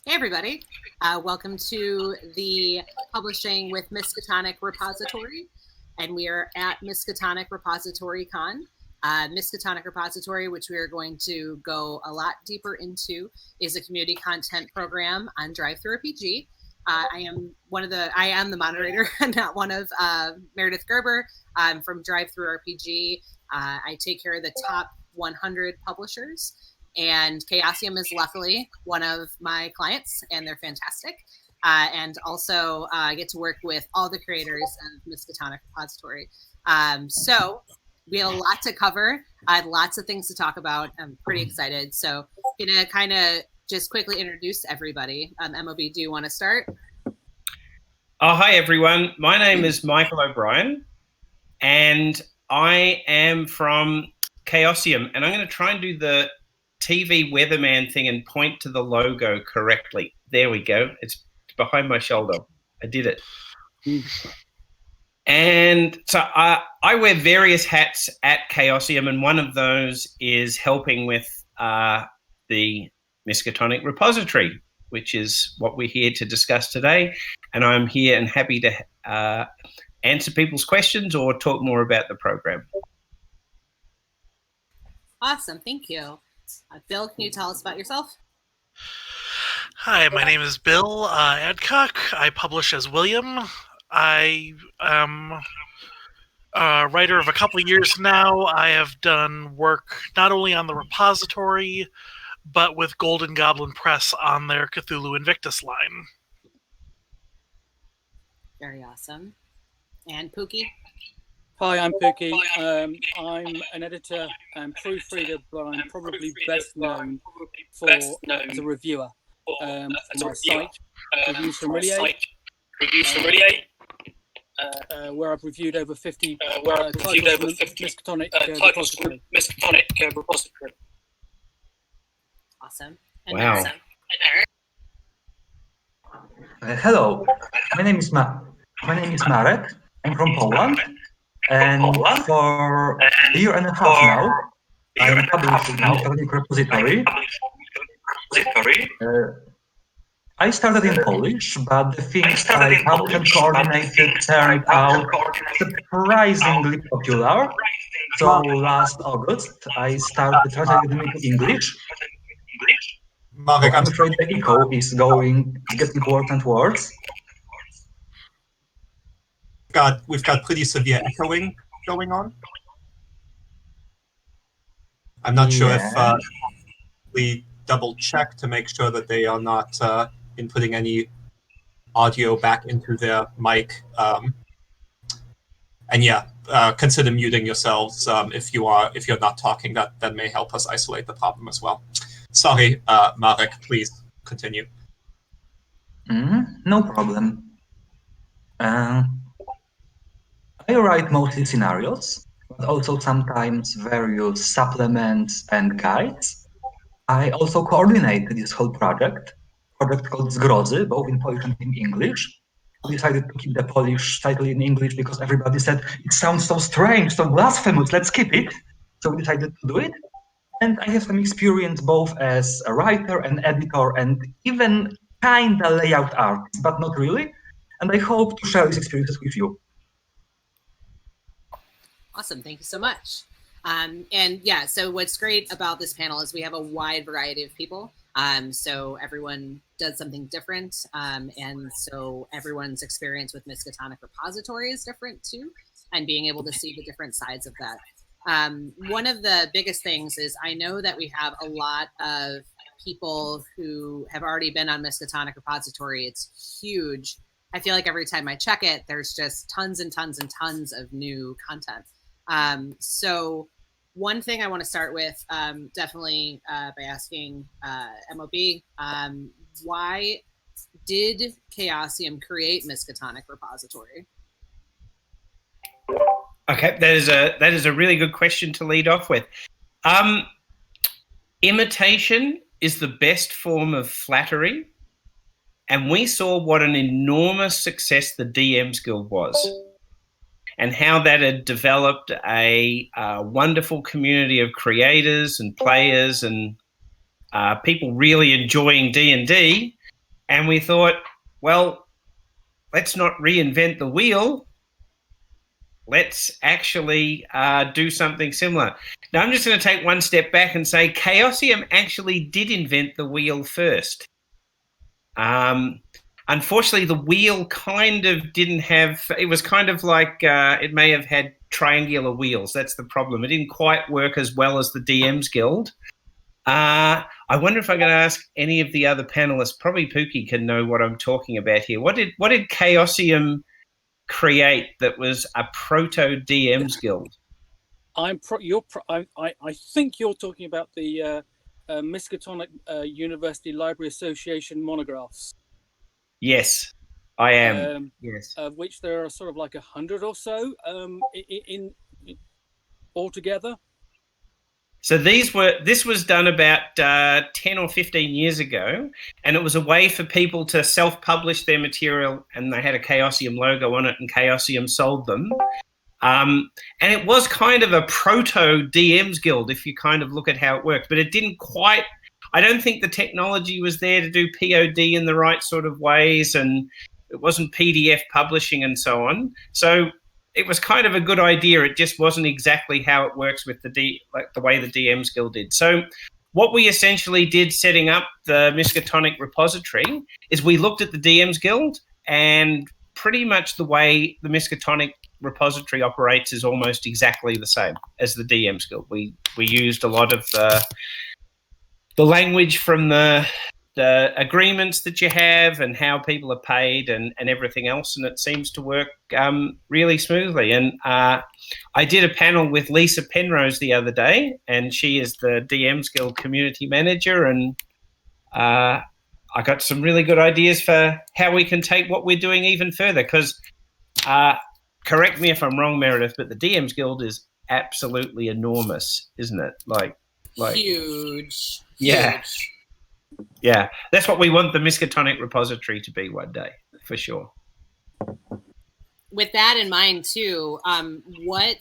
Hey everybody, welcome to the Publishing with Miskatonic Repository, and we are at Miskatonic Repository Con. Miskatonic Repository, which we are going to go a lot deeper into, is a community content program on DriveThruRPG. I am the moderator, not one of Meredith Gerber. I'm from DriveThruRPG. I take care of the top 100 publishers. And Chaosium is luckily one of my clients, and they're fantastic. And also I get to work with all the creators of Miskatonic Repository. So we have a lot to cover. I have lots of things to talk about. I'm pretty excited. So I'm going to kind of just quickly introduce everybody. MOB, do you want to start? Oh, hi, everyone. My name is Michael O'Brien, and I am from Chaosium. And I'm going to try and do the TV weatherman thing and point to the logo correctly. There we go. It's behind my shoulder. I did it. And so I wear various hats at Chaosium, and one of those is helping with the Miskatonic Repository, which is what we're here to discuss today. And I'm here and happy to answer people's questions or talk more about the program. Awesome. Thank you. Bill, can you tell us about yourself? Hi, my name is Bill Adcock. I publish as William. I am a writer of a couple of years now. I have done work not only on the repository, but with Golden Goblin Press on their Cthulhu Invictus line. Very awesome. And Pookie? Hi, I'm Pookie. I'm an editor and proofreader, but I'm probably best known as a reviewer on my site, Reviews from Reliate, where I've reviewed over 50 titles from Miskatonic Repository. Awesome. And wow. Awesome. Hello, my name is Marek. I'm from Poland. And for a year and a half now, I'm publishing Miskatonic Repository. I started in Polish, but the things I helped and coordinated turned out surprisingly popular. So last August, I started translating it into English. Marek, I'm afraid the echo is getting worse and worse. We've got pretty severe echoing going on. I'm not sure if we double check to make sure that they are not inputting any audio back into their mic. And yeah, consider muting yourselves if you're not talking. That may help us isolate the problem as well. Sorry, Marek, please continue. No problem. I write mostly scenarios, but also sometimes various supplements and guides. I also coordinate this whole project called Zgrozy, both in Polish and in English. We decided to keep the Polish title in English because everybody said, it sounds so strange, so blasphemous, let's keep it. So we decided to do it. And I have some experience both as a writer and editor and even kinda layout artist, but not really. And I hope to share these experiences with you. Awesome. Thank you so much. And yeah, so what's great about this panel is we have a wide variety of people. So everyone does something different. And so everyone's experience with Miskatonic Repository is different too, and being able to see the different sides of that. One of the biggest things is I know that we have a lot of people who have already been on Miskatonic Repository. It's huge. I feel like every time I check it, there's just tons and tons and tons of new content. So one thing I want to start with, definitely by asking MOB, why did Chaosium create Miskatonic Repository? Okay, that is a really good question to lead off with. Imitation is the best form of flattery, and we saw what an enormous success the DM's Guild was, and how that had developed a wonderful community of creators and players and people really enjoying D&D. And we thought, well, let's not reinvent the wheel. Let's actually do something similar. Now, I'm just going to take one step back and say Chaosium actually did invent the wheel first. Unfortunately, the wheel kind of didn't have, it was kind of like it may have had triangular wheels. That's the problem. It didn't quite work as well as the DM's Guild. I wonder if I'm going to ask any of the other panelists. Probably Pookie can know what I'm talking about here. What did Chaosium create that was a proto DM's Guild? I think you're talking about the Miskatonic University Library Association monographs. Yes, I am. Yes, of which there are sort of like 100 or so in altogether. So this was done about 10 or 15 years ago, and it was a way for people to self-publish their material, and they had a Chaosium logo on it, and Chaosium sold them. And it was kind of a proto DM's Guild if you kind of look at how it worked, but it didn't quite, I don't think the technology was there to do POD in the right sort of ways, and it wasn't PDF publishing and so on. So it was kind of a good idea. It just wasn't exactly how it works with the way the DM's Guild did. So what we essentially did setting up the Miskatonic Repository is we looked at the DM's Guild, and pretty much the way the Miskatonic Repository operates is almost exactly the same as the DM's Guild. We used a lot of the language from the agreements that you have and how people are paid and everything else, and it seems to work really smoothly. And I did a panel with Lisa Penrose the other day, and she is the DM's Guild community manager, and I got some really good ideas for how we can take what we're doing even further, because correct me if I'm wrong, Meredith, but the DM's Guild is absolutely enormous, isn't it? Like huge. Yeah. Huge. Yeah, that's what we want the Miskatonic Repository to be one day, for sure. With that in mind, too, what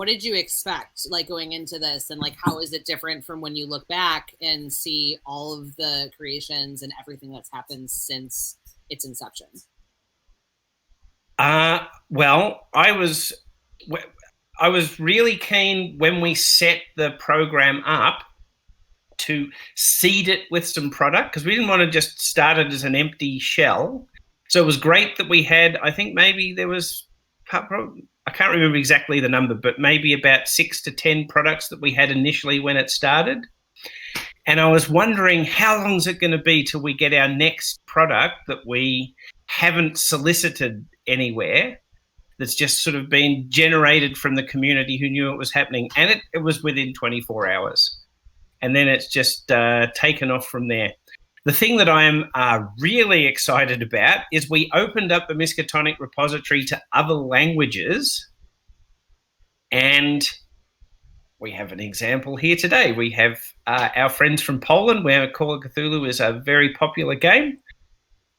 did you expect, like, going into this, and like how is it different from when you look back and see all of the creations and everything that's happened since its inception? Well, I was really keen when we set the program up to seed it with some product, because we didn't want to just start it as an empty shell. So it was great that we had, I think maybe there was, I can't remember exactly the number, but maybe about 6 to 10 products that we had initially when it started. And I was wondering, how long is it going to be till we get our next product that we haven't solicited anywhere, that's just sort of been generated from the community who knew it was happening? And it was within 24 hours. And then it's just taken off from there. The thing that I am really excited about is we opened up the Miskatonic Repository to other languages, and we have an example here today. We have our friends from Poland, where Call of Cthulhu is a very popular game.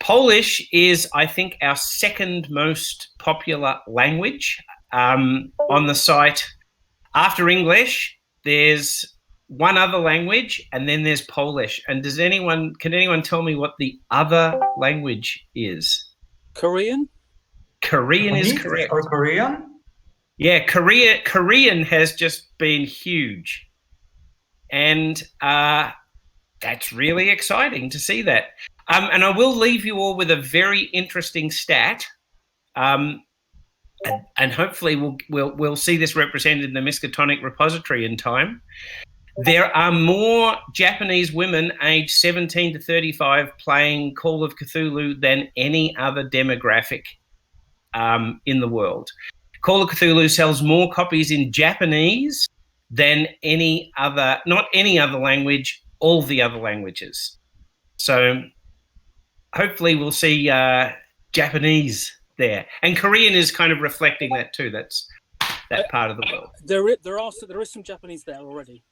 Polish is, I think, our second most popular language on the site. After English, there's one other language, and then there's Polish. And can anyone tell me what the other language is? Korean? Korean is correct. Or Korean? Yeah, Korean has just been huge. And that's really exciting to see that. And I will leave you all with a very interesting stat. And hopefully we'll see this represented in the Miskatonic Repository in time. There are more Japanese women aged 17 to 35 playing Call of Cthulhu than any other demographic in the world. Call of Cthulhu sells more copies in Japanese than not any other language, all the other languages. So hopefully we'll see Japanese there. And Korean is kind of reflecting that too. That's that part of the world. There is some Japanese there already.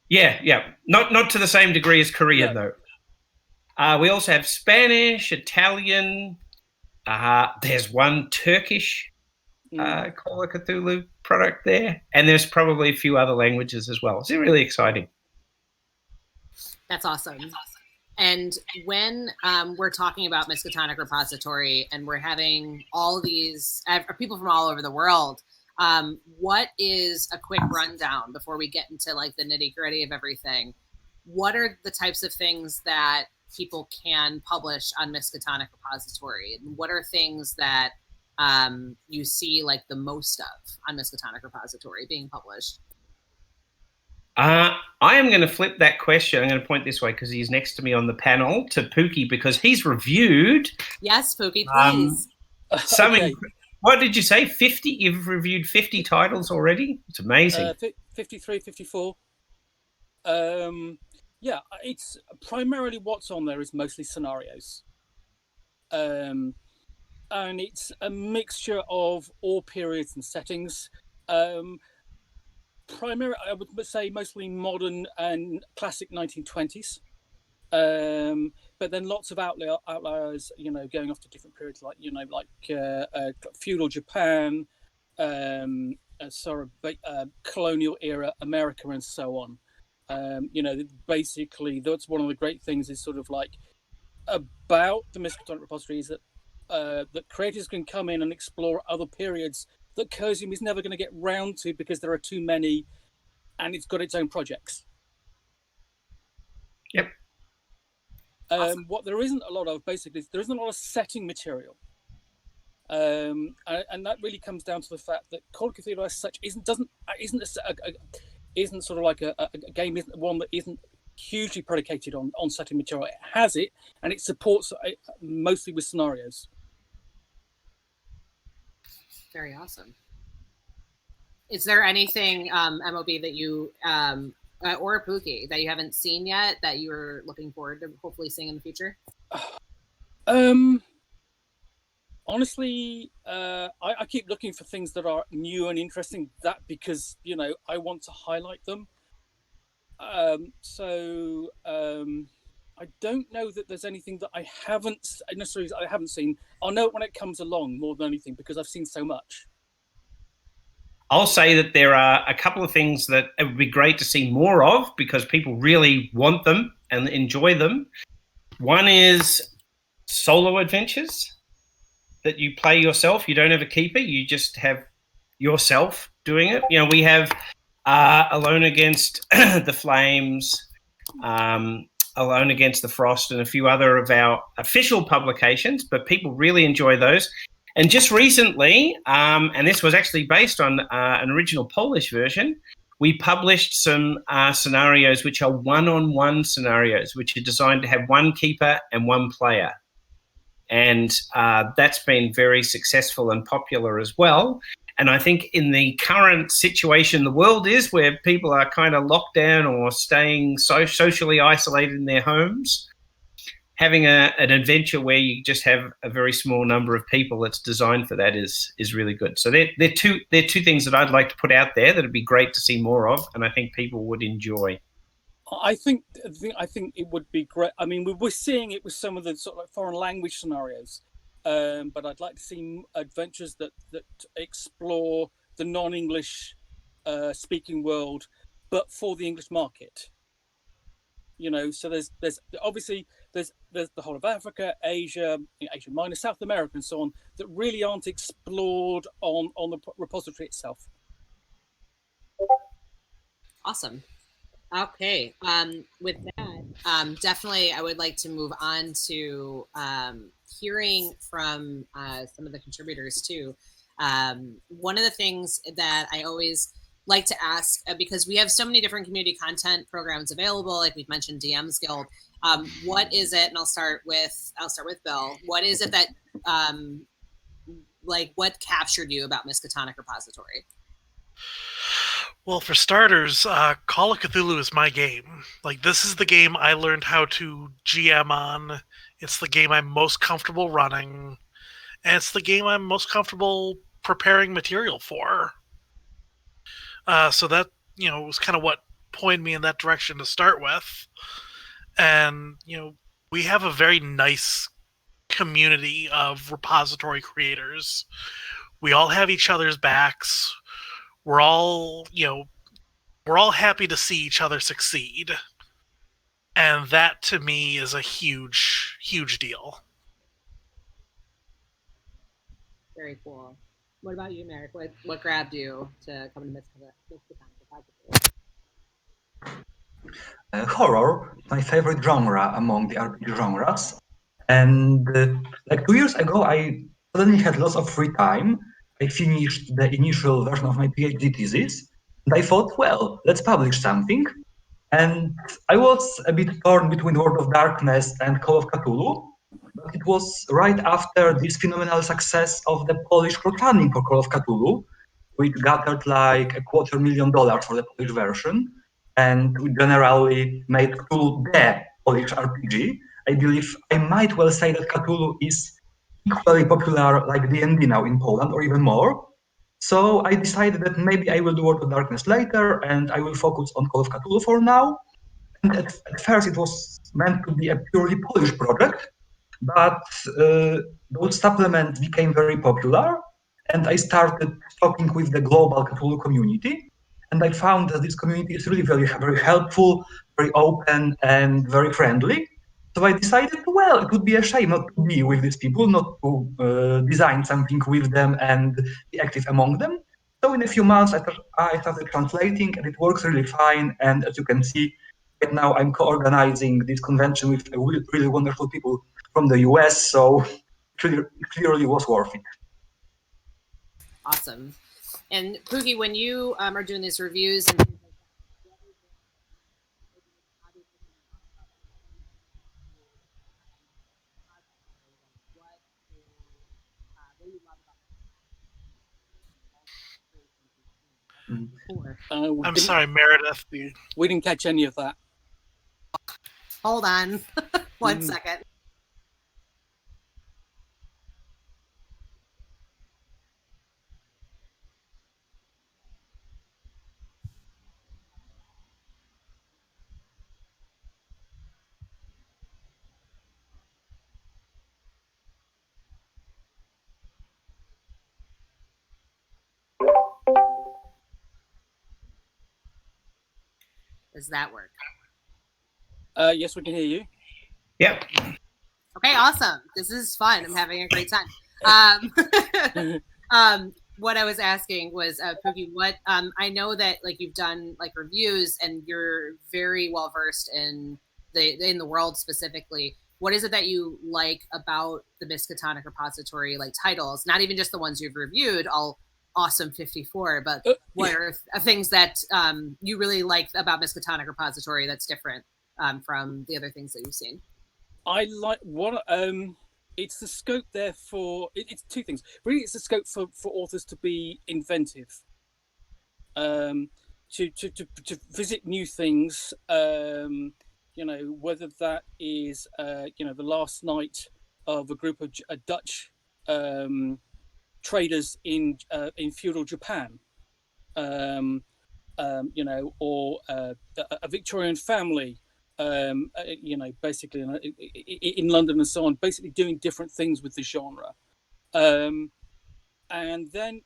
Yeah. Not to the same degree as Korean, though. We also have Spanish, Italian. There's one Turkish Call of Cthulhu product there. And there's probably a few other languages as well. It's really exciting. That's awesome. And when we're talking about Miskatonic Repository and we're having all these people from all over the world, what is a quick rundown before we get into like the nitty gritty of everything? What are the types of things that people can publish on Miskatonic Repository? And what are things that you see like the most of on Miskatonic Repository being published? I am going to flip that question. I'm going to point this way because he's next to me on the panel to Pookie because he's reviewed. Yes, Pookie, please. Okay. What did you say? 50? You've reviewed 50 titles already? It's amazing. 53, 54. Yeah, it's primarily what's on there is mostly scenarios. And it's a mixture of all periods and settings. Primarily, I would say mostly modern and classic 1920s. But then lots of outliers, going off to different periods, like feudal Japan, colonial era America, and so on. Basically, that's one of the great things is sort of like about the Miskatonic Repository is that that creators can come in and explore other periods that Chaosium is never going to get round to because there are too many, and it's got its own projects. Yep. Awesome. What there isn't a lot of, basically, there isn't a lot of setting material. And that really comes down to the fact that Call of Cthulhu as such isn't sort of like a game, isn't one that isn't hugely predicated on setting material. It has it, and it supports it mostly with scenarios. Very awesome. Is there anything, MOB, that you, or Pookie, that you haven't seen yet that you're looking forward to hopefully seeing in the future? Honestly, I keep looking for things that are new and interesting, because, I want to highlight them. I don't know that there's anything that I haven't seen. I'll know it when it comes along more than anything because I've seen so much. I'll say that there are a couple of things that it would be great to see more of because people really want them and enjoy them. One is solo adventures that you play yourself. You don't have a keeper. You just have yourself doing it. We have Alone Against the Flames, Alone Against the Frost, and a few other of our official publications, but people really enjoy those. And just recently, and this was actually based on an original Polish version, we published some scenarios which are one-on-one scenarios, which are designed to have one keeper and one player. And that's been very successful and popular as well. And I think in the current situation the world is, where people are kind of locked down or staying socially isolated in their homes, having an adventure where you just have a very small number of people that's designed for that is really good. So they're two things that I'd like to put out there that would be great to see more of, and I think people would enjoy. I think it would be great. I mean, we're seeing it with some of the sort of like foreign language scenarios, but I'd like to see adventures that explore the non-English speaking world, but for the English market. So there's obviously there's the whole of Africa, Asia Minor, South America, and so on that really aren't explored on the repository itself. Awesome. Okay. With that, definitely I would like to move on to hearing from some of the contributors too. One of the things that I always like to ask, because we have so many different community content programs available, like we've mentioned DM's Guild, what is it, and I'll start with Bill, what is it that what captured you about Miskatonic Repository? Well, for starters, Call of Cthulhu is my game. This is the game I learned how to GM on. It's the game I'm most comfortable running, and it's the game I'm most comfortable preparing material for. So that, was kind of what pointed me in that direction to start with. And, we have a very nice community of repository creators. We all have each other's backs. We're all happy to see each other succeed. And that, to me, is a huge, huge deal. Very cool. What about you, Marek? What grabbed you to come to Miskatonic Repository? Horror, my favorite genre among the RPG genres. And like 2 years ago, I suddenly had lots of free time. I finished the initial version of my PhD thesis, and I thought, well, let's publish something. And I was a bit torn between World of Darkness and Call of Cthulhu, but it was right after this phenomenal success of the Polish crowdfunding for Call of Cthulhu, which gathered like $250,000 for the Polish version, and we generally made Cthulhu the Polish RPG. I believe I might well say that Cthulhu is equally popular like D&D now in Poland, or even more. So I decided that maybe I will do World of Darkness later, and I will focus on Call of Cthulhu for now. And at first it was meant to be a purely Polish project, but those supplements became very popular, and I started talking with the global Cthulhu community, and I found that this community is really very, very helpful, very open, and very friendly. So I decided, well, it would be a shame not to be with these people, not to design something with them and be active among them. So in a few months, I started translating, and it works really fine. And as you can see, right now I'm co-organizing this convention with really, really wonderful people from the US. So it clearly was worth it. Awesome. And Pookie, when you are doing these reviews and things like that, what do you love about I'm sorry, Meredith. We didn't catch any of that. Hold on. One second. Does that work? Yes, we can hear you. Yep. Okay, awesome. This is fun. I'm having a great time. What I was asking was, Pookie, what I know that like you've done like reviews and you're very well versed in the world specifically. What is it that you like about the Miskatonic Repository, like titles? Not even just the ones you've reviewed, all awesome 54, but what are things that you really like about Miskatonic Repository that's different from the other things that you've seen? I like what it's the scope there for it's two things. Really, it's the scope for authors to be inventive, to visit new things. You know, whether that is you know, the last night of a group of Dutch traders in feudal Japan, you know, or a Victorian family. You know, basically in London and so on, basically doing different things with the genre. And then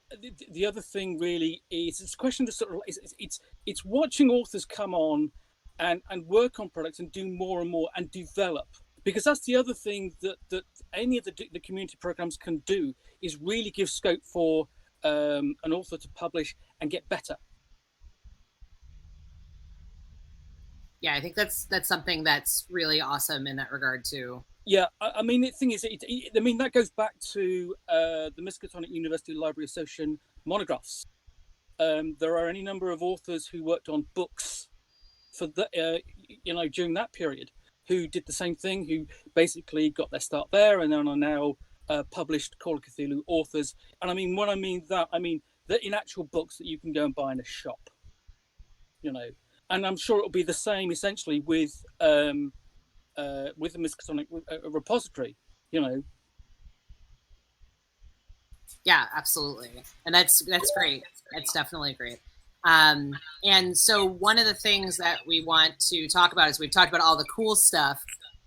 the other thing really is it's a question of sort of it's watching authors come on and work on products and do more and more and develop, because that's the other thing that any of the community programs can do is really give scope for an author to publish and get better. Yeah, I think that's something that's really awesome in that regard too. Yeah, I mean, the thing is, I mean, that goes back to the Miskatonic University Library Association monographs. There are any number of authors who worked on books for the, you know, during that period, who did the same thing, who basically got their start there, and then are now published Call of Cthulhu authors. And I mean, when I mean that in actual books that you can go and buy in a shop, you know. And I'm sure it'll be the same essentially with the Miskatonic Repository, you know. Yeah, absolutely, and that's great. That's definitely great. And so one of the things that we want to talk about is we've talked about all the cool stuff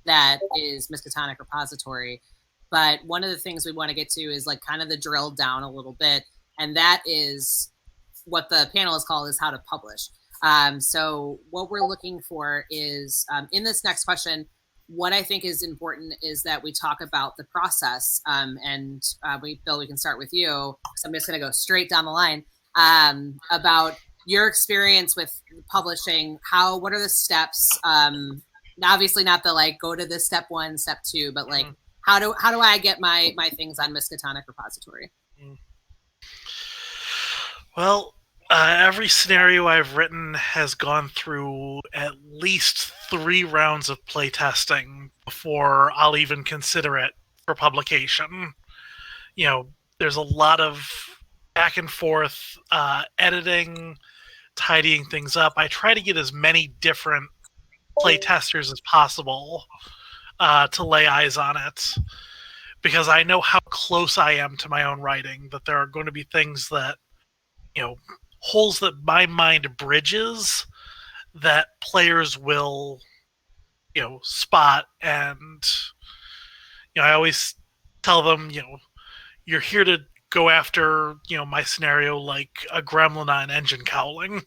that is Miskatonic Repository, but one of the things we want to get to is like kind of the drill down a little bit, and that is what the panel is called is how to publish. So what we're looking for is, in this next question, what I think is important is that we talk about the process. And Bill, we can start with you. So I'm just going to go straight down the line about your experience with publishing. What are the steps? Obviously not the like go to this step 1, step 2, but like how do I get my things on Miskatonic Repository? Well, every scenario I've written has gone through at least 3 rounds of playtesting before I'll even consider it for publication. You know, there's a lot of back and forth editing, tidying things up. I try to get as many different playtesters as possible to lay eyes on it, because I know how close I am to my own writing, that there are going to be things that, you know, holes that my mind bridges that players will, you know, spot. And, you know, I always tell them, you know, you're here to go after, you know, my scenario like a gremlin on engine cowling.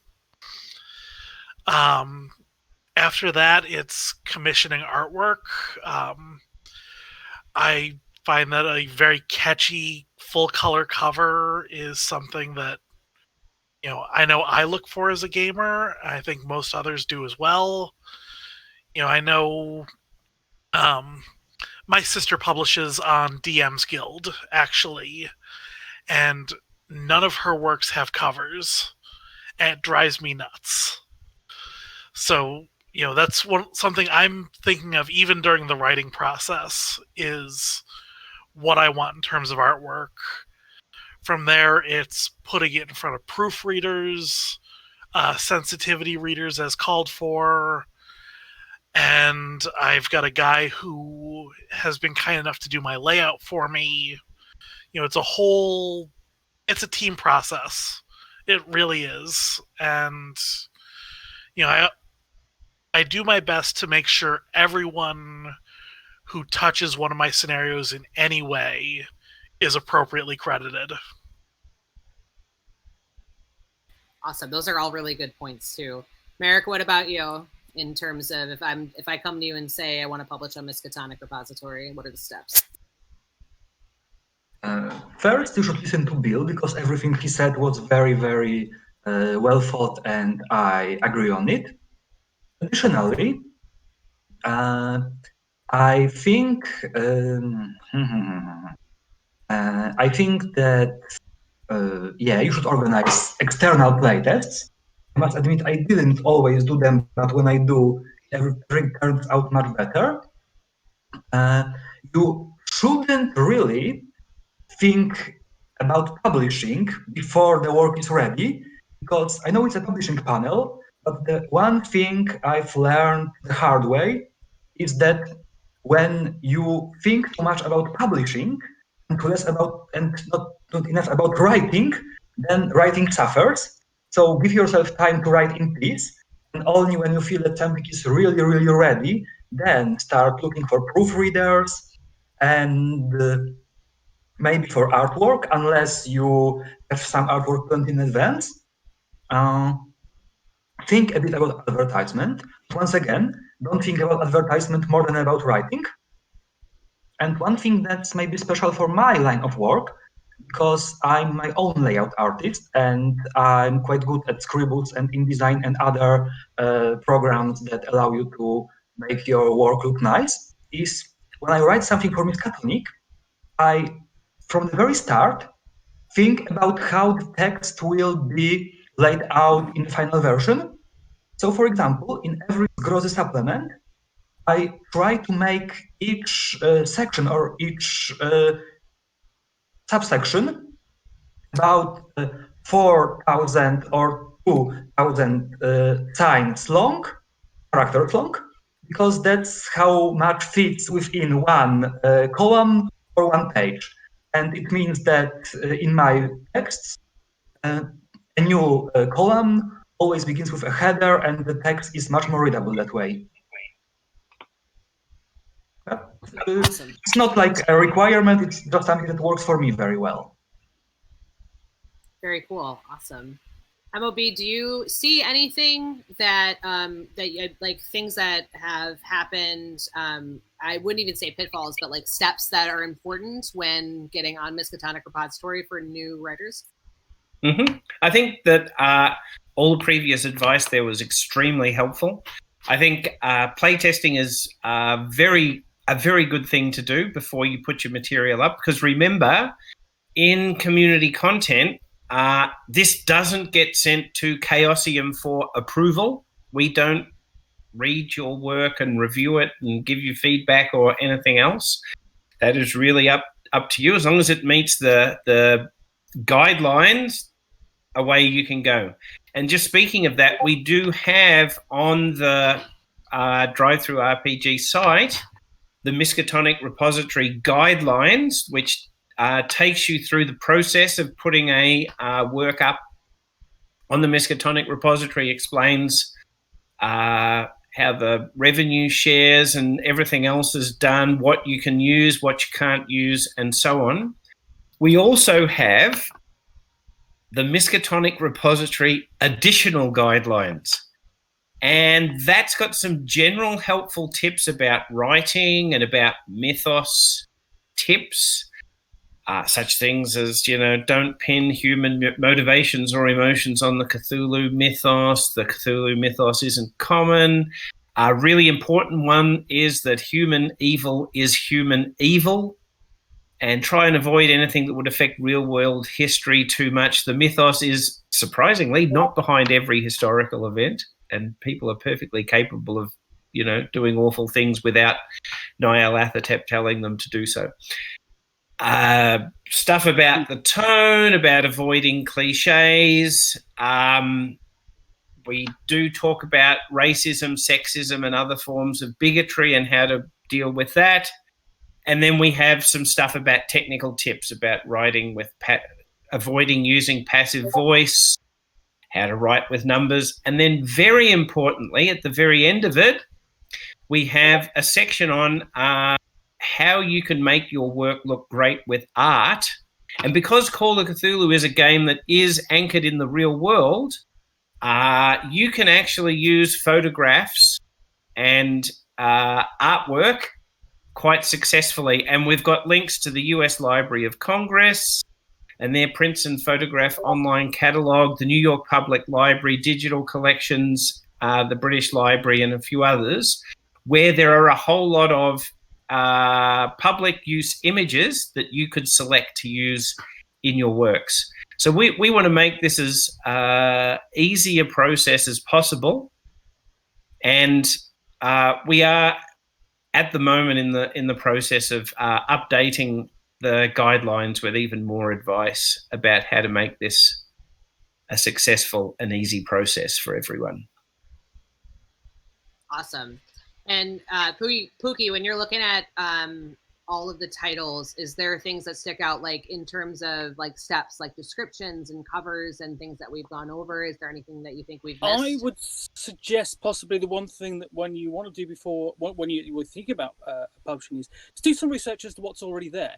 After that, it's commissioning artwork. I find that a very catchy full color cover is something that, you know I look for as a gamer. I think most others do as well. You know, I know my sister publishes on DM's Guild, actually, and none of her works have covers, and it drives me nuts. So, you know, that's something I'm thinking of even during the writing process, is what I want in terms of artwork. From there, it's putting it in front of proofreaders, sensitivity readers as called for, and I've got a guy who has been kind enough to do my layout for me. You know, it's a team process. It really is. And, you know, I do my best to make sure everyone who touches one of my scenarios in any way is appropriately credited. Awesome. Those are all really good points too. Marek, what about you in terms of if I come to you and say I want to publish on Miskatonic Repository, what are the steps? First, you should listen to Bill, because everything he said was very, very well thought, and I agree on it. Additionally, I think that you should organize external playtests. I must admit, I didn't always do them, but when I do, everything turns out much better. You shouldn't really think about publishing before the work is ready, because I know it's a publishing panel, but the one thing I've learned the hard way is that when you think too much about publishing and less about and not enough about writing, then writing suffers. So give yourself time to write in peace, and only when you feel that something is really, really ready, then start looking for proofreaders and maybe for artwork, unless you have some artwork planned in advance. Think a bit about advertisement. Once again, don't think about advertisement more than about writing. And one thing that's maybe special for my line of work, because I'm my own layout artist and I'm quite good at Scribbles and InDesign and other programs that allow you to make your work look nice, is when I write something for Miskatonic, I, from the very start, think about how the text will be laid out in the final version. So, for example, in every Grozy supplement, I try to make each section or each subsection about 4,000 or 2,000 signs long, characters long, because that's how much fits within one column or one page. And it means that in my texts, a new column always begins with a header, and the text is much more readable that way. It's not like a requirement, it's just something that works for me very well. Very cool. Awesome. MOB, do you see anything that like things that have happened? I wouldn't even say pitfalls, but like steps that are important when getting on Miskatonic Repository for new writers. I think that all the previous advice there was extremely helpful. I think playtesting is a very good thing to do before you put your material up, because remember, in community content, this doesn't get sent to Chaosium for approval. We don't read your work and review it and give you feedback or anything else. That is really up to you. As long as it meets the guidelines, away you can go. And just speaking of that, we do have on the DriveThruRPG site the Miskatonic Repository guidelines, which takes you through the process of putting a work up on the Miskatonic Repository, explains how the revenue shares and everything else is done, what you can use, what you can't use, and so on. We also have the Miskatonic Repository additional guidelines. And that's got some general helpful tips about writing and about mythos tips, such things as, don't pin human motivations or emotions on the Cthulhu mythos. The Cthulhu mythos isn't common. A really important one is that human evil is human evil, and try and avoid anything that would affect real-world history too much. The mythos is, surprisingly, not behind every historical event, and people are perfectly capable of, doing awful things without Nyarlathotep telling them to do so. Stuff about the tone, about avoiding cliches. We do talk about racism, sexism, and other forms of bigotry and how to deal with that. And then we have some stuff about technical tips about writing with avoiding using passive voice, how to write with numbers. And then very importantly, at the very end of it, we have a section on how you can make your work look great with art. And because Call of Cthulhu is a game that is anchored in the real world, you can actually use photographs and artwork quite successfully. And we've got links to the US Library of Congress and their prints and photograph online catalogue, the New York Public Library digital collections, the British Library, and a few others, where there are a whole lot of public use images that you could select to use in your works. So we want to make this as easy a process as possible. And we are at the moment in the process of updating the guidelines with even more advice about how to make this a successful and easy process for everyone. Awesome. And Pookie, when you're looking at all of the titles, is there things that stick out, like in terms of like steps, like descriptions and covers and things that we've gone over? Is there anything that you think we've missed? I would suggest possibly the one thing that when you want to do before, when you would think about publishing, is to do some research as to what's already there.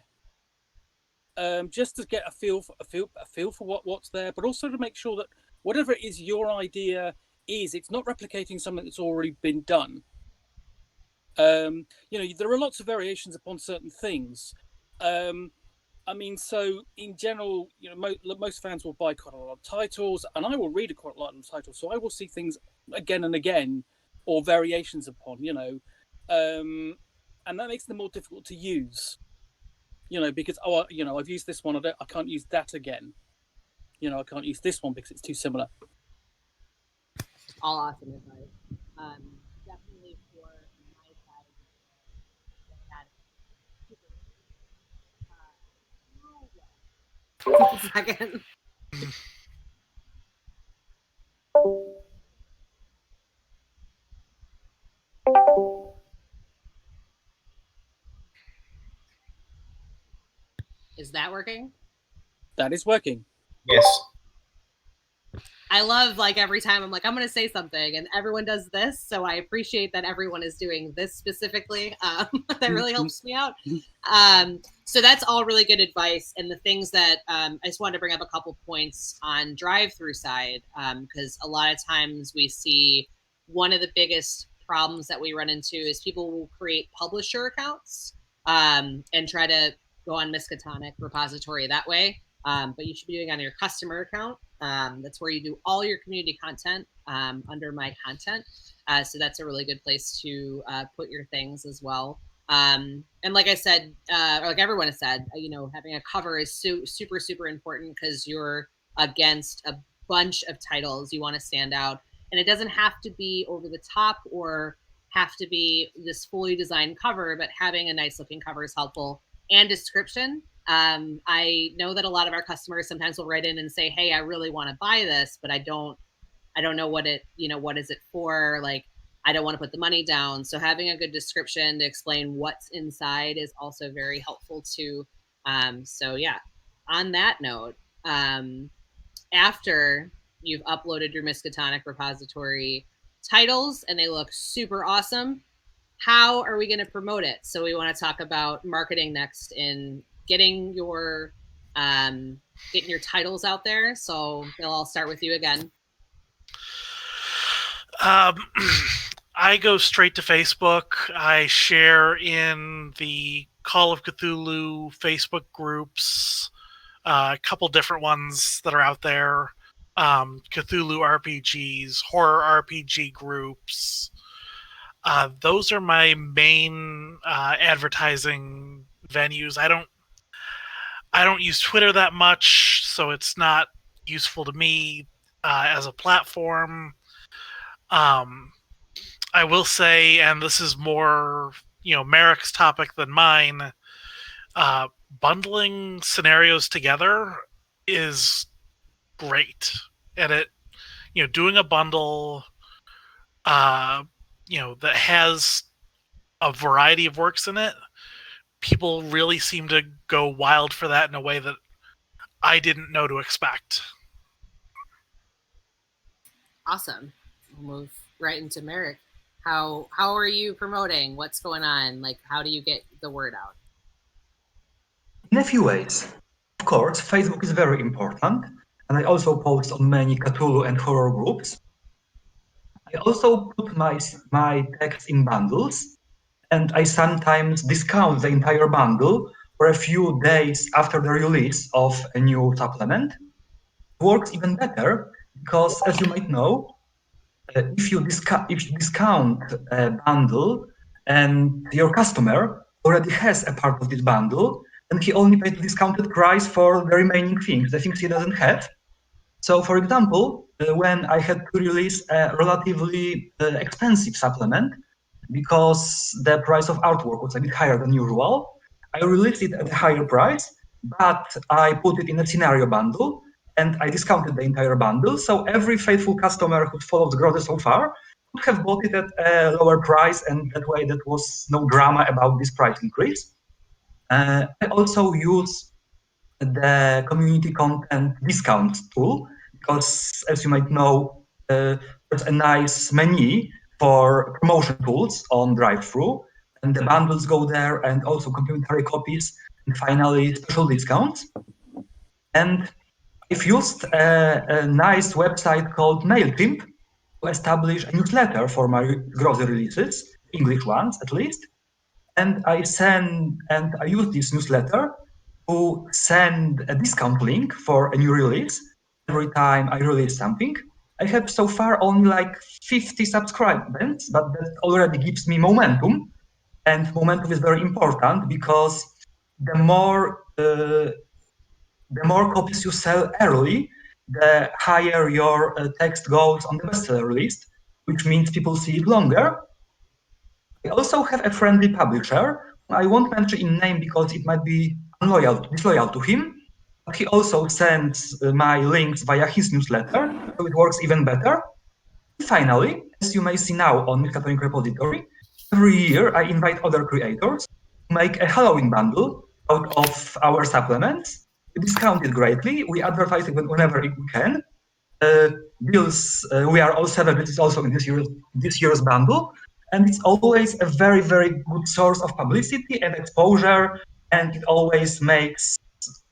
Just to get a feel for what's there, but also to make sure that whatever it is your idea is, it's not replicating something that's already been done. There are lots of variations upon certain things. So in general, most fans will buy quite a lot of titles, and I will read quite a lot of titles, so I will see things again and again, or variations upon, and that makes them more difficult to use. Because I've used this one, I can't use that again. I can't use this one because it's too similar. All awesome advice. Definitely for my side, a second. Is that working? That is working. Yes. I love like every time I'm like, I'm going to say something and everyone does this. So I appreciate that everyone is doing this specifically. That really helps me out. So that's all really good advice. And the things that I just wanted to bring up a couple points on drive-through side, because a lot of times we see one of the biggest problems that we run into is people will create publisher accounts and try to go on Miskatonic Repository that way. But you should be doing it on your customer account. That's where you do all your community content under my content. So that's a really good place to put your things as well. And like I said, or like everyone has said, having a cover is super, super important because you're against a bunch of titles. You want to stand out. And it doesn't have to be over the top or have to be this fully designed cover, but having a nice looking cover is helpful. And description. I know that a lot of our customers sometimes will write in and say, hey, I really want to buy this, but I don't know what what is it for? Like, I don't want to put the money down. So having a good description to explain what's inside is also very helpful too. So yeah, on that note, after you've uploaded your Miskatonic repository titles and they look super awesome, how are we going to promote it? So we want to talk about marketing next in getting your titles out there. So Bill, I'll start with you again. I go straight to Facebook. I share in the Call of Cthulhu Facebook groups, a couple different ones that are out there. Cthulhu RPGs, horror RPG groups. Those are my main advertising venues. I don't use Twitter that much, so it's not useful to me as a platform. I will say, and this is more, Marek's topic than mine, bundling scenarios together is great. And it, doing a bundle, that has a variety of works in it, people really seem to go wild for that in a way that I didn't know to expect. Awesome. We'll move right into Marek. How are you promoting? What's going on? Like, how do you get the word out? In a few ways. Of course, Facebook is very important, and I also post on many Cthulhu and horror groups. I also put my text in bundles, and I sometimes discount the entire bundle for a few days after the release of a new supplement. It works even better because, as you might know, if you discount a bundle and your customer already has a part of this bundle, and he only paid the discounted price for the remaining things, the things he doesn't have. So, for example, when I had to release a relatively expensive supplement, because the price of artwork was a bit higher than usual, I released it at a higher price, but I put it in a scenario bundle, and I discounted the entire bundle. So every faithful customer who follows Grozy so far could have bought it at a lower price, and that way there was no drama about this price increase. I also use the community content discount tool, because as you might know, there's a nice menu for promotion tools on DriveThru, and the bundles go there, and also complimentary copies, and finally special discounts. And I've used a nice website called MailChimp to establish a newsletter for my Grozy releases, English ones at least. And I use this newsletter to send a discount link for a new release every time I release something. I have so far only like 50 subscribers, but that already gives me momentum. And momentum is very important because the more copies you sell early, the higher your text goes on the bestseller list, which means people see it longer. I also have a friendly publisher. I won't mention in name because it might be disloyal to him. But he also sends my links via his newsletter, so it works even better. Finally, as you may see now on Miskatonic Repository, every year I invite other creators to make a Halloween bundle out of our supplements. We discount it greatly. We advertise it whenever we can. Bill's We Are All Celebrities is also in this year's bundle, and it's always a very, very good source of publicity and exposure, and it always makes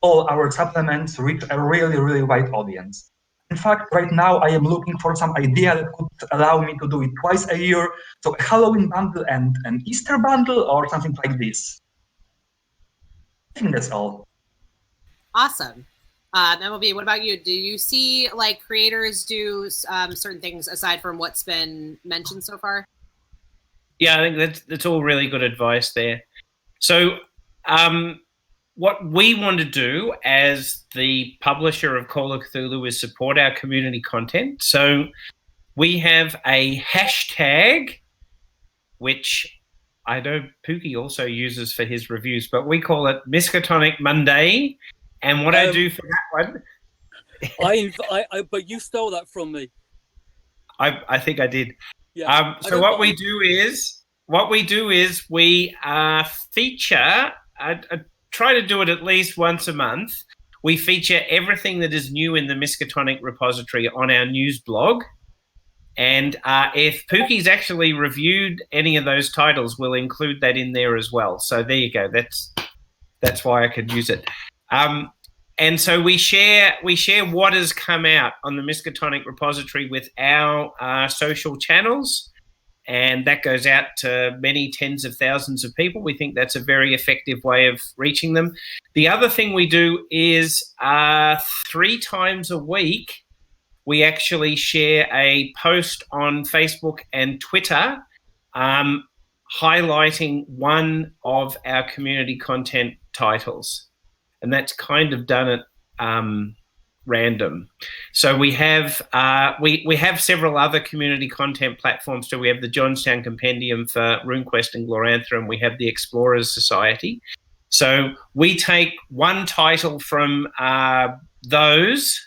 all our supplements reach a really, really wide audience. In fact, right now I am looking for some idea that could allow me to do it twice a year, so a Halloween bundle and an Easter bundle or something like this. I think that's all. Awesome. MLB, what about you? Do you see like creators do certain things aside from what's been mentioned so far? Yeah, I think that's all really good advice there. So what we want to do as the publisher of Call of Cthulhu is support our community content. So we have a hashtag, which I know Pookie also uses for his reviews, but we call it Miskatonic Monday. And what I do for that one... but you stole that from me. I think I did. Yeah. So what we do is we feature... I try to do it at least once a month. We feature everything that is new in the Miskatonic repository on our news blog. And if Pookie's actually reviewed any of those titles, we'll include that in there as well. So there you go. That's why I could use it. And so we share what has come out on the Miskatonic repository with our social channels. And that goes out to many tens of thousands of people. We think that's a very effective way of reaching them. The other thing we do is 3 times a week, we actually share a post on Facebook and Twitter highlighting one of our community content titles. And that's kind of done at random. So we have several other community content platforms. So we have the Johnstown Compendium for RuneQuest and Glorantha, and we have the Explorers Society. So we take one title from those.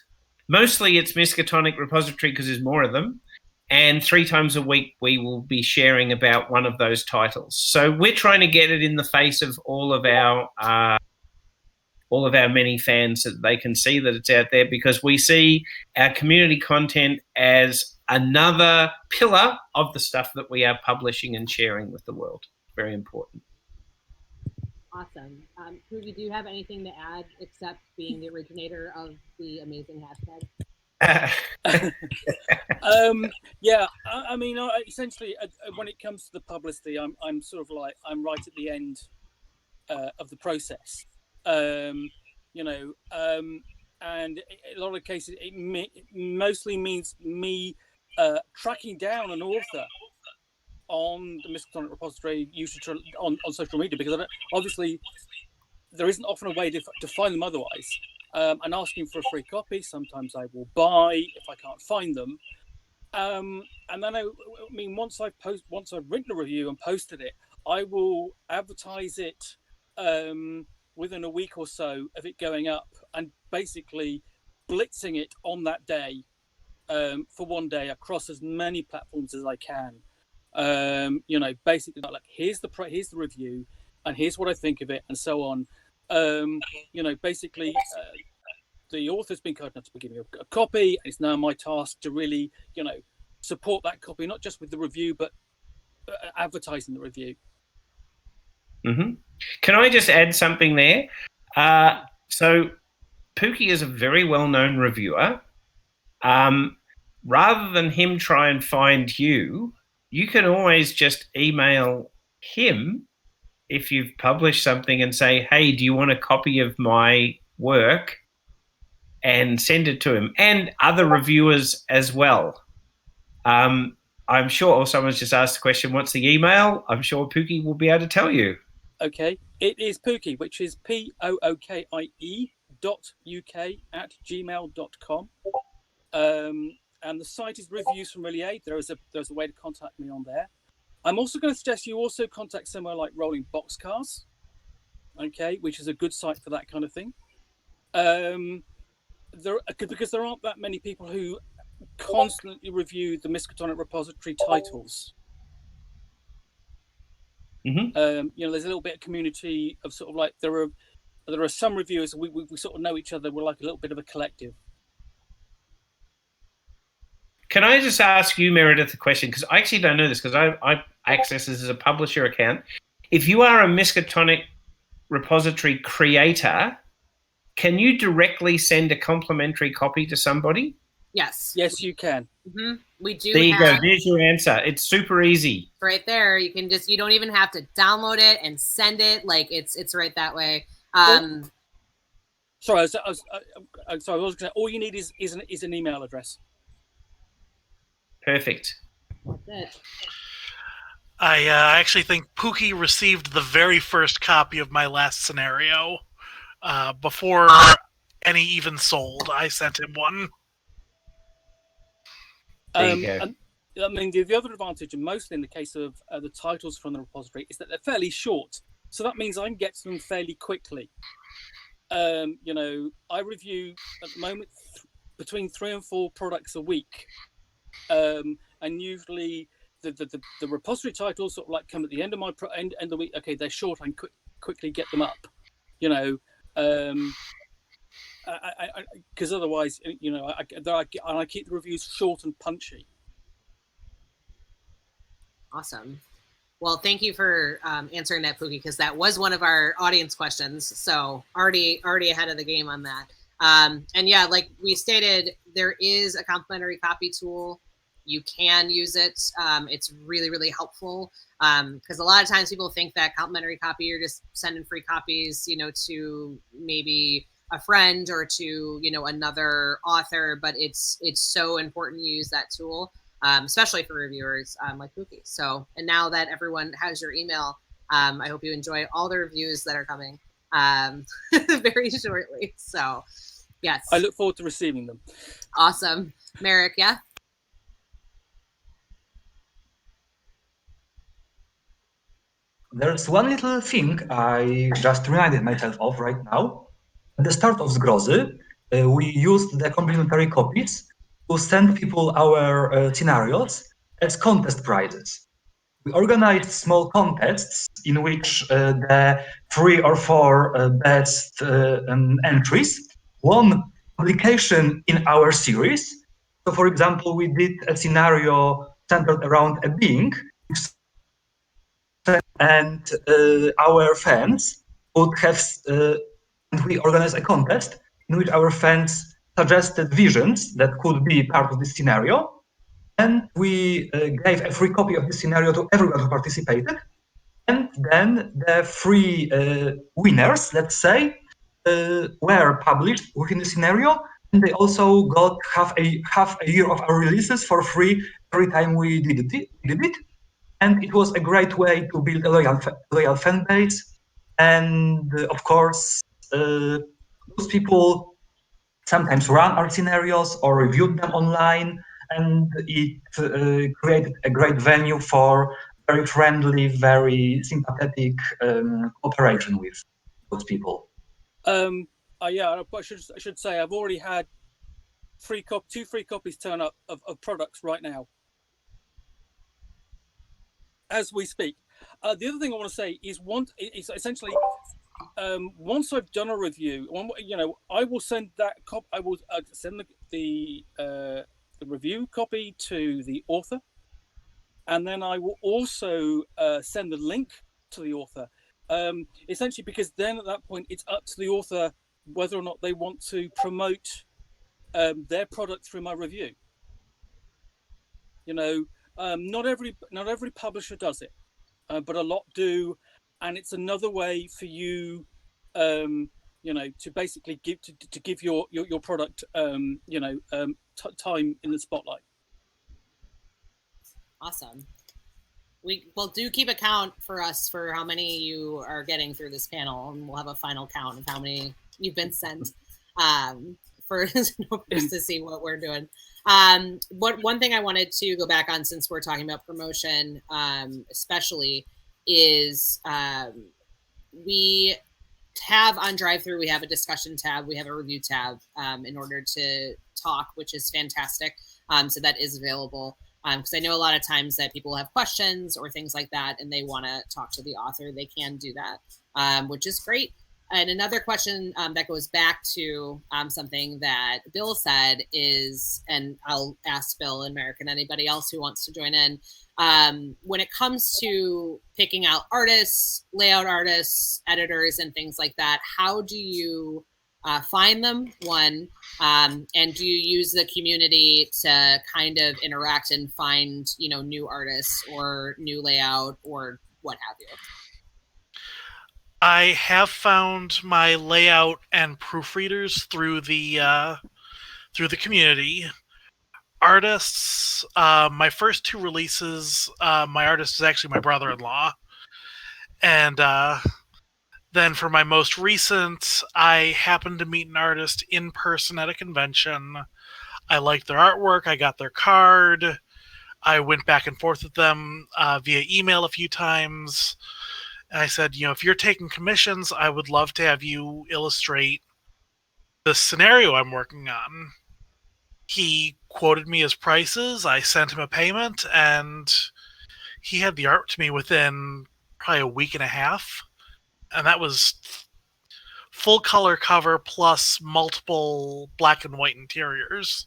Mostly it's Miskatonic Repository because there's more of them. And 3 times a week we will be sharing about one of those titles. So we're trying to get it in the face of all of our many fans so that they can see that it's out there, because we see our community content as another pillar of the stuff that we are publishing and sharing with the world. Very important. Awesome. Pookie, do you have anything to add except being the originator of the amazing hashtag? Yeah, I mean, essentially, when it comes to the publicity, I'm sort of like, I'm right at the end of the process. And a lot of cases, it mostly means me tracking down an author on the Miskatonic repository, usually on social media, because obviously there isn't often a way to find them otherwise. And asking for a free copy, sometimes I will buy if I can't find them. And then I mean, once I've written a review and posted it, I will advertise it within a week or so of it going up, and basically blitzing it on that day for one day across as many platforms as I can. Basically like, here's the review, and here's what I think of it, and so on. Basically, the author's been kind enough to give me a copy, and it's now my task to really, support that copy, not just with the review, but advertising the review. Mm-hmm. Can I just add something there? So Pookie is a very well-known reviewer. Rather than him try and find you, you can always just email him if you've published something and say, hey, do you want a copy of my work? And send it to him, and other reviewers as well. I'm sure someone's just asked the question, what's the email? I'm sure Pookie will be able to tell you. Okay, it is Pookie, which is pookie.uk@gmail.com. And the site is Reviews from Relier. There's a way to contact me on there. I'm also going to suggest you also contact somewhere like Rolling Boxcars, okay, which is a good site for that kind of thing. Because there aren't that many people who constantly review the Miskatonic repository titles. Mm-hmm. There's a little bit of community of sort of like there are some reviewers we sort of know each other. We're like a little bit of a collective. Can I just ask you, Meredith, a question? Because I actually don't know this, because I access this as a publisher account. If you are a Miskatonic repository creator, can you directly send a complimentary copy to somebody? Yes. Yes, you can. Mm-hmm. We do. There you go. There's your answer. It's super easy. Right there. You can just, you don't even have to download it and send it. Like it's right that way. Sorry, I was going to say, all you need is an email address. Perfect. That's it. I actually think Pookie received the very first copy of my last scenario before any even sold. I sent him one. There you go. I mean, the other advantage, and mostly in the case of the titles from the repository, is that they're fairly short. So that means I can get to them fairly quickly. You know, I review at the moment between 3 and 4 products a week, and usually the repository titles sort of like come at the end of my end of the week. Okay, they're short. I can quickly get them up. You know, because otherwise, you know, I keep the reviews short and punchy. Awesome. Well, thank you for answering that, Pookie, because that was one of our audience questions. So already ahead of the game on that. And yeah, like we stated, there is a complimentary copy tool. You can use it. It's really, really helpful because a lot of times people think that complimentary copy, you're just sending free copies, you know, to maybe a friend or to, you know, another author, but it's so important to use that tool. Especially for reviewers like Pookie. So, and now that everyone has your email, I hope you enjoy all the reviews that are coming very shortly. So, yes. I look forward to receiving them. Awesome. Marek, yeah? There's one little thing I just reminded myself of right now. At the start of Zgrozy, we used the complimentary copies to send people our scenarios as contest prizes. We organized small contests in which the 3 or 4 best entries won publication in our series. So, for example, we did a scenario centered around a being, and our fans would have, and we organized a contest in which our fans suggested visions that could be part of this scenario, and we gave a free copy of this scenario to everyone who participated. And then the 3 winners, let's say, were published within the scenario, and they also got half a year of our releases for free every time we did it. And it was a great way to build a loyal fan base. And of course, those people sometimes ran our scenarios or reviewed them online, and it created a great venue for very friendly, very sympathetic cooperation with those people. Yeah, I should say I've already had 2 free copies turn up of products right now, as we speak. The other thing I want to say is essentially once I've done a review, you know, I will send that I will send the review copy to the author, and then I will also send the link to the author. Essentially, because then at that point it's up to the author whether or not they want to promote their product through my review. You know, not every publisher does it, but a lot do, and it's another way for you, you know, to basically give your product, you know, time in the spotlight. Awesome. We'll do keep a count for us for how many you are getting through this panel, and we'll have a final count of how many you've been sent for to see what we're doing. One thing I wanted to go back on, since we're talking about promotion, especially, is we have on DriveThru, we have a discussion tab, we have a review tab in order to talk, which is fantastic. So that is available. Because I know a lot of times that people have questions or things like that, and they want to talk to the author. They can do that, which is great. And another question that goes back to something that Bill said is, and I'll ask Bill and Marek and anybody else who wants to join in, when it comes to picking out artists, layout artists, editors, and things like that, how do you find them, one, and do you use the community to kind of interact and find, new artists or new layout or what have you? I have found my layout and proofreaders through the community. Artists, my first two releases, my artist is actually my brother-in-law, and then for my most recent, I happened to meet an artist in person at a convention. I liked their artwork. I got their card. I went back and forth with them via email a few times. And I said, if you're taking commissions, I would love to have you illustrate the scenario I'm working on. He quoted me his prices. I sent him a payment, and he had the art to me within probably a week and a half. And that was full color cover plus multiple black and white interiors.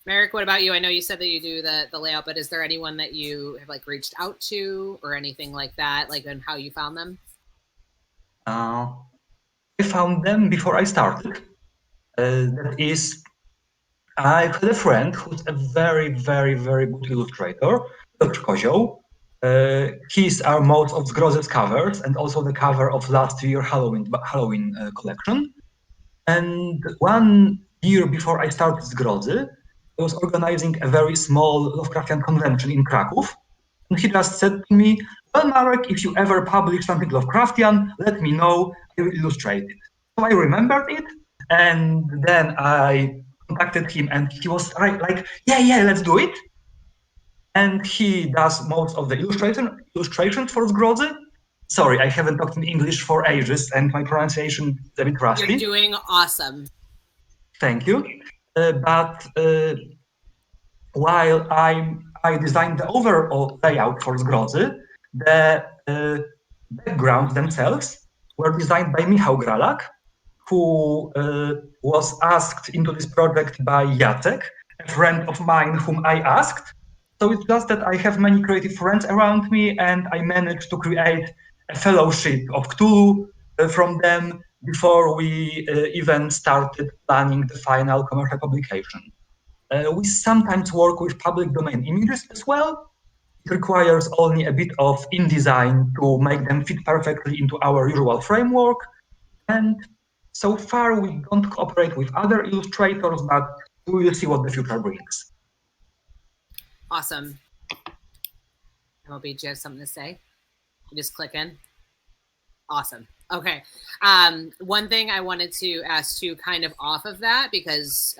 Marek, what about you? I know you said that you do the layout, but is there anyone that you have reached out to or anything like that, and how you found them? I found them before I started. That is, I had a friend who's a very, very, very good illustrator, Bill Adcock. He's our most of Zgroze's covers and also the cover of last year Halloween collection. And 1 year before I started Zgrozy, I was organizing a very small Lovecraftian convention in Krakow. And he just said to me, well, Marek, if you ever publish something Lovecraftian, let me know, I will illustrate it. So I remembered it, and then I contacted him, and he was like, yeah, let's do it. And he does most of the illustrations for Zgrozy. Sorry, I haven't talked in English for ages, and my pronunciation is a bit rusty. You're doing awesome. Thank you. But while I designed the overall layout for Zgrozy, the backgrounds themselves were designed by Michał Gralak, who was asked into this project by Jacek, a friend of mine whom I asked. So it's just that I have many creative friends around me, and I managed to create a fellowship of Cthulhu from them before we even started planning the final commercial publication. We sometimes work with public domain images as well. It requires only a bit of InDesign to make them fit perfectly into our usual framework. And so far, we don't cooperate with other illustrators, but we will see what the future brings. Awesome. MLB, do you have something to say? You just click in. Awesome. Okay. One thing I wanted to ask too, kind of off of that, because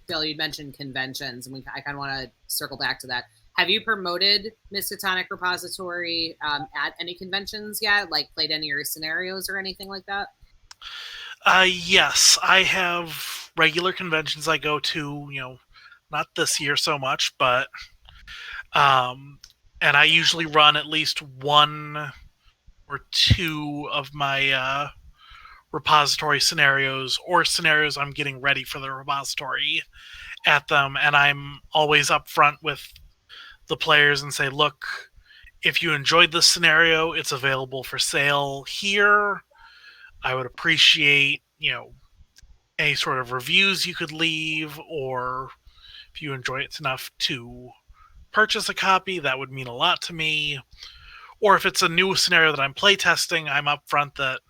Bill, you mentioned conventions, and I kind of want to circle back to that. Have you promoted Miskatonic Repository at any conventions yet? Played any of your scenarios or anything like that? Yes, I have regular conventions I go to. Not this year so much, but and I usually run at least one or two of my repository scenarios or scenarios I'm getting ready for the repository at them, and I'm always upfront with the players and say, look, if you enjoyed this scenario, it's available for sale here. I would appreciate, any sort of reviews you could leave, or if you enjoy it enough to purchase a copy, that would mean a lot to me. Or if it's a new scenario that I'm playtesting, I'm upfront that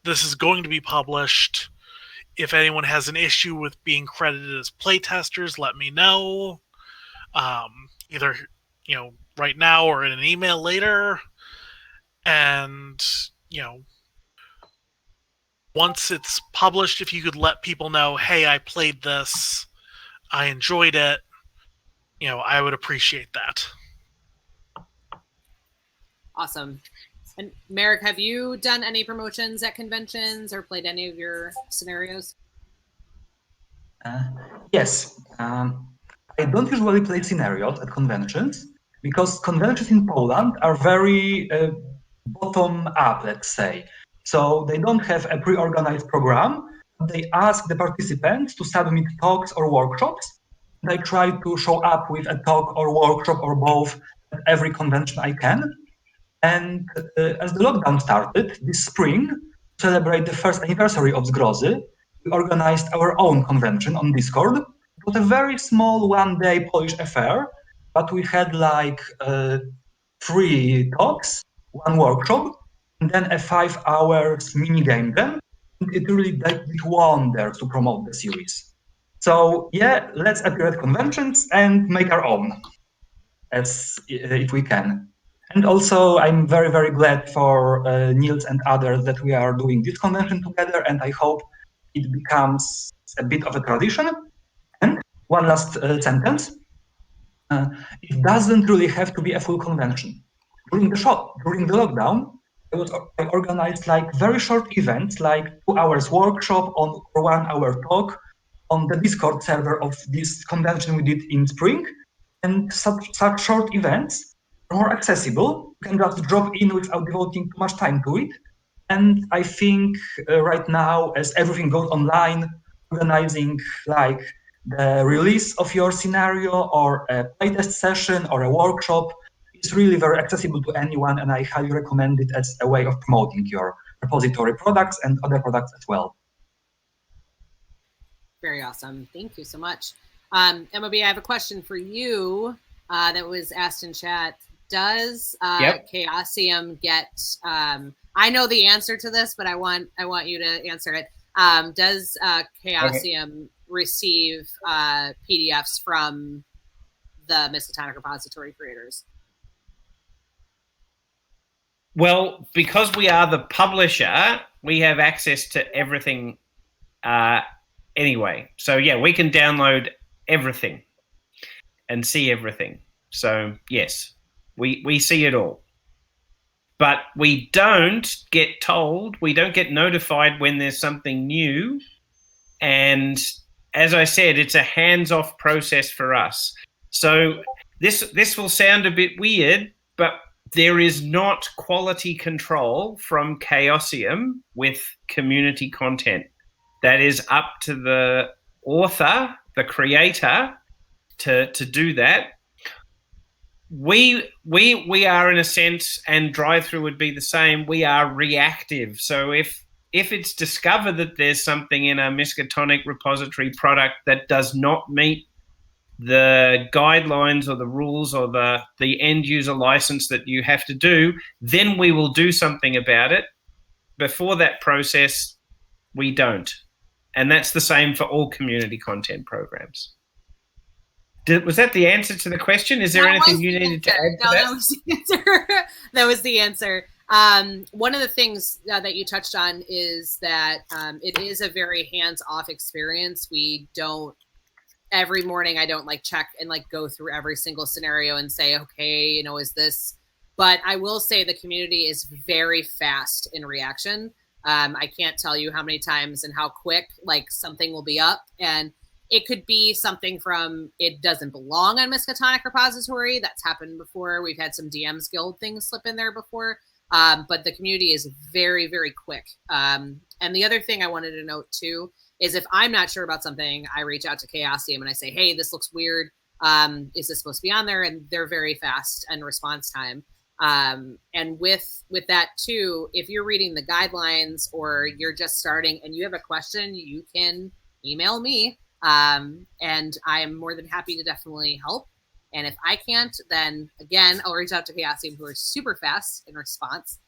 this is going to be published. If anyone has an issue with being credited as playtesters, let me know. Either, right now or in an email later. And, once it's published, if you could let people know, hey, I played this, I enjoyed it, I would appreciate that. Awesome. And Marek, have you done any promotions at conventions or played any of your scenarios? Yes. I don't usually play scenarios at conventions because conventions in Poland are very bottom up, let's say. So they don't have a pre-organized program. They ask the participants to submit talks or workshops. I try to show up with a talk or workshop or both at every convention I can. And as the lockdown started this spring, to celebrate the first anniversary of Zgrozy, we organized our own convention on Discord. It was a very small one-day Polish affair, but we had like 3 talks, 1 workshop, and then a 5 hours mini game then. It really did wonders to promote the series. So yeah, let's appear at conventions and make our own, as if we can. And also, I'm very, very glad for Niels and others that we are doing this convention together, and I hope it becomes a bit of a tradition. And one last sentence. It doesn't really have to be a full convention. During the lockdown, I organized like very short events, like 2 hours workshop or 1 hour talk on the Discord server of this convention we did in spring. And such short events are more accessible. You can just drop in without devoting too much time to it. And I think right now, as everything goes online, organizing like the release of your scenario or a playtest session or a workshop is really very accessible to anyone, and I highly recommend it as a way of promoting your repository products and other products as well. Very awesome. Thank you so much. MOB, I have a question for you that was asked in chat. Does Chaosium get, I know the answer to this, but I want you to answer it. Does Chaosium receive PDFs from the Miskatonic Repository creators? Well, because we are the publisher, we have access to everything anyway. So yeah, we can download everything and see everything. So yes, we see it all. But we don't get told, we don't get notified when there's something new. And as I said, it's a hands-off process for us. So this will sound a bit weird, but there is not quality control from Chaosium with community content. That is up to the author, the creator, to do that. We are, in a sense, and DriveThru would be the same, we are reactive. So if it's discovered that there's something in a Miskatonic repository product that does not meet the guidelines or the rules or the end user license that you have to do, then we will do something about it. Before that process, we don't. And that's the same for all community content programs. Was that the answer to the question? Is there anything you needed to add to that? That was the answer. That was the answer. One of the things that you touched on is that it is a very hands-off experience. We don't, every morning I don't like check and like go through every single scenario and say, okay, you know, is this, but I will say the community is very fast in reaction. I can't tell you how many times and how quick like something will be up, and it could be something from it doesn't belong on Miskatonic Repository. That's happened before. We've had some DMs Guild things slip in there before. But the community is very, very quick. And the other thing I wanted to note too is if I'm not sure about something, I reach out to Chaosium and I say, hey, this looks weird. Is this supposed to be on there? And they're very fast in response time. And with that too, if you're reading the guidelines or you're just starting and you have a question, you can email me. And I'm more than happy to definitely help. And if I can't, then again, I'll reach out to Chaosium, who are super fast in response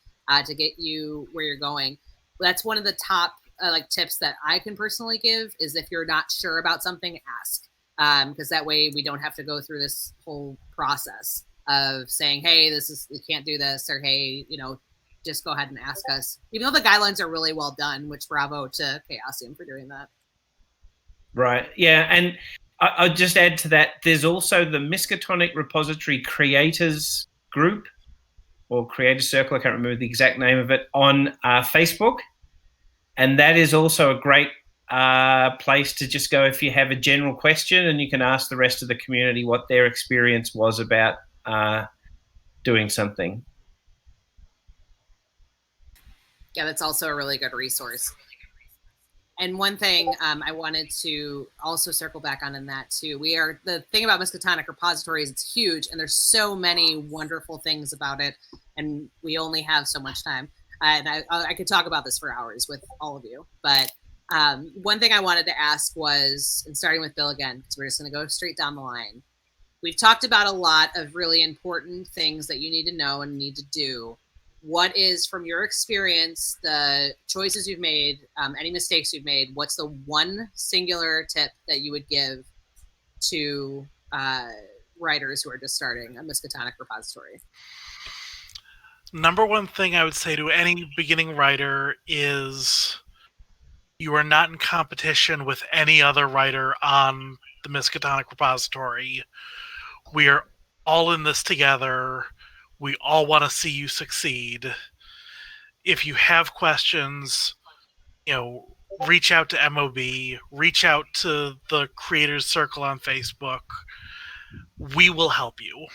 to get you where you're going. That's one of the top like tips that I can personally give is if you're not sure about something, ask. Because that way we don't have to go through this whole process of saying, hey, we can't do this, or hey, you know, just go ahead and ask us. Even though the guidelines are really well done, which bravo to Chaosium for doing that. Right. Yeah. And I'll just add to that, there's also the Miskatonic Repository Creators Group or Creator Circle, I can't remember the exact name of it, on Facebook. And that is also a great place to just go if you have a general question, and you can ask the rest of the community what their experience was about doing something. Yeah, that's also a really good resource. And one thing I wanted to also circle back on in that too, the thing about Miskatonic Repository is it's huge and there's so many wonderful things about it, and we only have so much time. And I could talk about this for hours with all of you, but one thing I wanted to ask was, and starting with Bill again, because we're just going to go straight down the line. We've talked about a lot of really important things that you need to know and need to do. What is, from your experience, the choices you've made, any mistakes you've made, what's the one singular tip that you would give to writers who are just starting a Miskatonic repository? Number one thing I would say to any beginning writer is you are not in competition with any other writer on the Miskatonic repository. We are all in this together. We all want to see you succeed. If you have questions, reach out to MOB, reach out to the Creators Circle on Facebook. We will help you.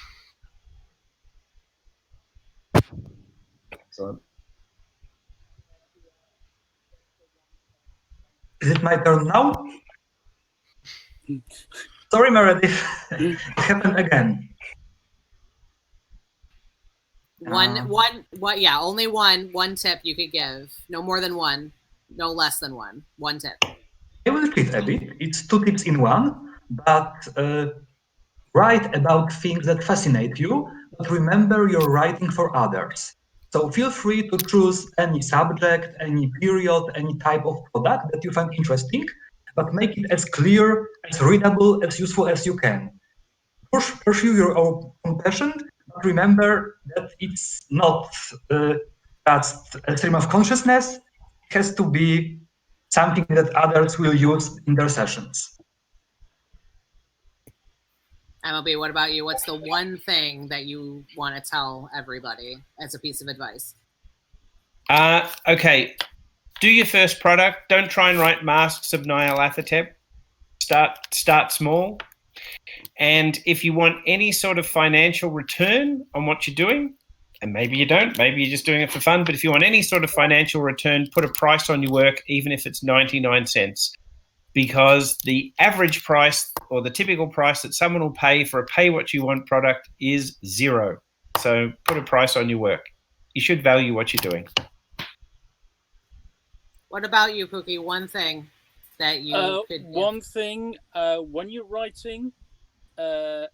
Excellent. Is it my turn now? Sorry, Meredith. It happened again. Only one tip you could give. No more than one, no less than one. One tip. I will repeat a bit. It's 2 tips in one, but write about things that fascinate you, but remember you're writing for others. So feel free to choose any subject, any period, any type of product that you find interesting, but make it as clear, as readable, as useful as you can. Pursue your own passion, but remember that it's not just a stream of consciousness. It has to be something that others will use in their sessions. MLB, what about you? What's the one thing that you want to tell everybody as a piece of advice? Okay. Do your first product. Don't try and write Masks of Nyarlathotep. Start small. And if you want any sort of financial return on what you're doing, and maybe you don't, maybe you're just doing it for fun, but if you want any sort of financial return, put a price on your work, even if it's 99 cents. Because the average price or the typical price that someone will pay for a pay-what-you-want product is 0. So put a price on your work. You should value what you're doing. What about you, Pookie? One thing that you could give? One thing, when you're writing, when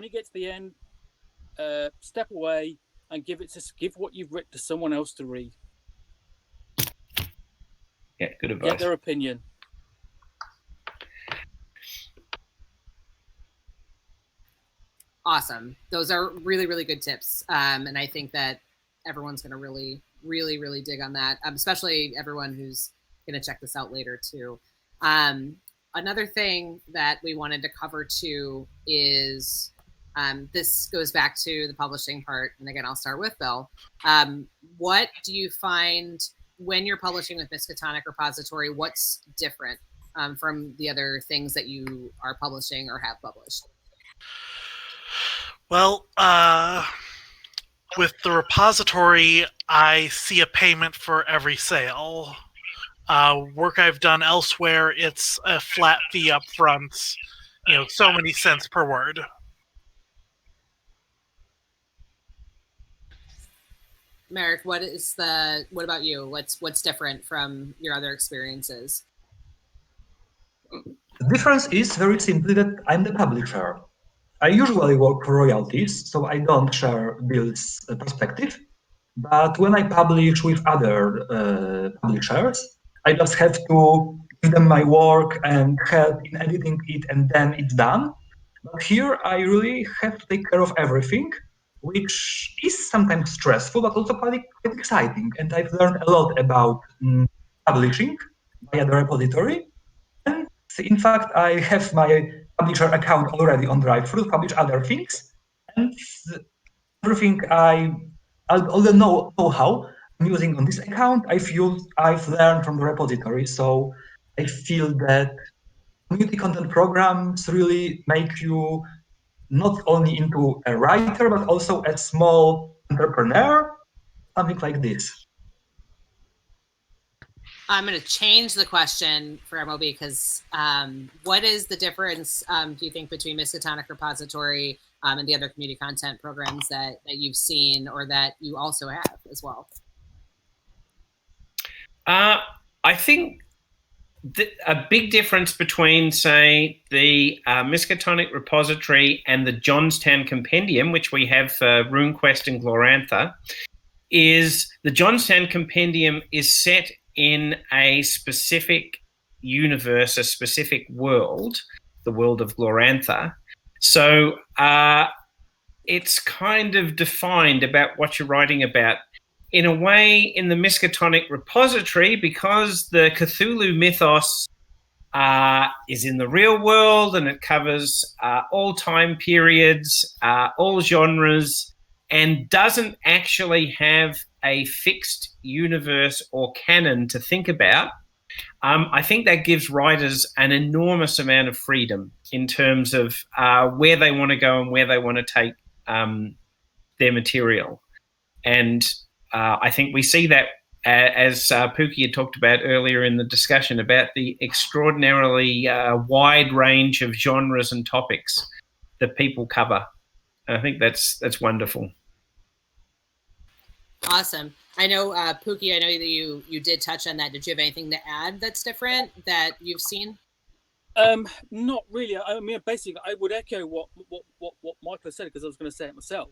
you get to the end, step away and give what you've written to someone else to read. Yeah, good advice. Get their opinion. Awesome. Those are really, really good tips. And I think that everyone's going to really, really, really dig on that, especially everyone who's going to check this out later too. Another thing that we wanted to cover too is, this goes back to the publishing part. And again, I'll start with Bill. What do you find when you're publishing with Miskatonic Repository? What's different from the other things that you are publishing or have published? Well, with the repository, I see a payment for every sale. Work I've done elsewhere, it's a flat fee up front, so many cents per word. Marek, what about you? What's different from your other experiences? The difference is very simply that I'm the publisher. I usually work for royalties, so I don't share Bill's perspective. But when I publish with other publishers, I just have to give them my work and help in editing it, and then it's done. But here I really have to take care of everything, which is sometimes stressful, but also quite exciting. And I've learned a lot about publishing via the repository. And in fact, I have my publisher account already on DriveThru to publish other things. And everything all the know-how I'm using on this account, I've learned from the repository. So I feel that community content programs really make you not only into a writer, but also a small entrepreneur, something like this. I'm going to change the question for MOB because what is the difference, do you think, between Miskatonic Repository and the other community content programs that you've seen or that you also have as well? I think a big difference between, say, the Miskatonic Repository and the Johnstown Compendium, which we have for RuneQuest and Glorantha, is the Johnstown Compendium is set in a specific universe, a specific world, the world of Glorantha. So it's kind of defined about what you're writing about. In a way, in the Miskatonic Repository, because the Cthulhu mythos is in the real world and it covers all time periods, all genres, and doesn't actually have a fixed universe or canon to think about, I think that gives writers an enormous amount of freedom in terms of where they want to go and where they want to take their material. And I think we see that, as Pookie had talked about earlier in the discussion, about the extraordinarily wide range of genres and topics that people cover. I think that's wonderful. Awesome. I know, Pookie, I know that you did touch on that. Did you have anything to add that's different that you've seen? Not really. I mean, basically, I would echo what Michael said, because I was going to say it myself.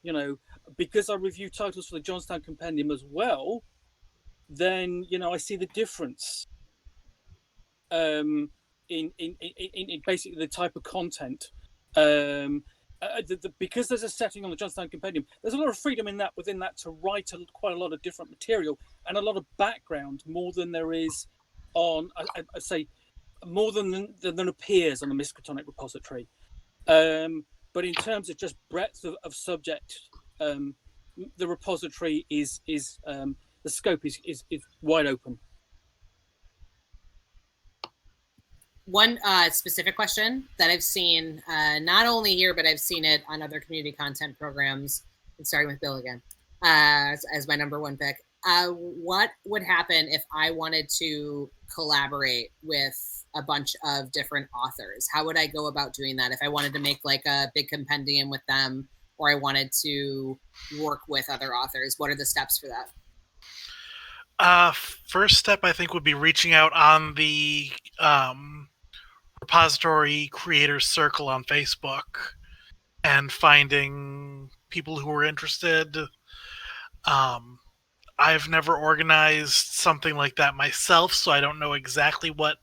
You know, because I review titles for the Johnstown Compendium as well, then, you know, I see the difference in basically the type of content. Because there's a setting on the Johnstown Compendium, there's a lot of freedom within that to write quite a lot of different material and a lot of background, more than there is on, I say, more than appears on the Miskatonic Repository. But in terms of just breadth of subject, the repository is the scope is wide open. One specific question that I've seen, not only here, but I've seen it on other community content programs, and starting with Bill again, as my number one pick. What would happen if I wanted to collaborate with a bunch of different authors? How would I go about doing that if I wanted to make like a big compendium with them, or I wanted to work with other authors? What are the steps for that? First step, I think, would be reaching out on the repository creators circle on Facebook and finding people who are interested. I've never organized something like that myself, so I don't know exactly what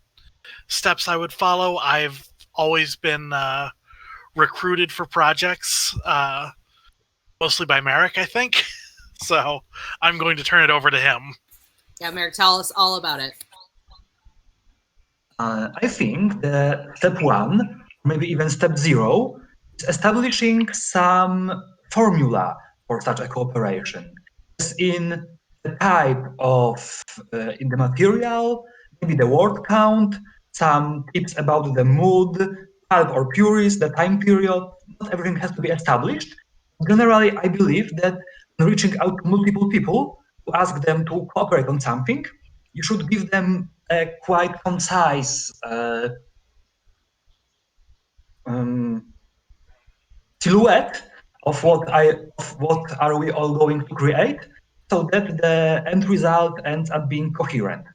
steps I would follow. I've always been recruited for projects, mostly by Marek, I think. So I'm going to turn it over to him. Yeah, Marek, tell us all about it. I think that step one, maybe even step 0, is establishing some formula for such a cooperation. As in the type of, in the material, maybe the word count, some tips about the mood, pulp or purist, the time period. Not everything has to be established. Generally, I believe that when reaching out to multiple people to ask them to cooperate on something, you should give them a quite concise silhouette of what are we all going to create, so that the end result ends up being coherent.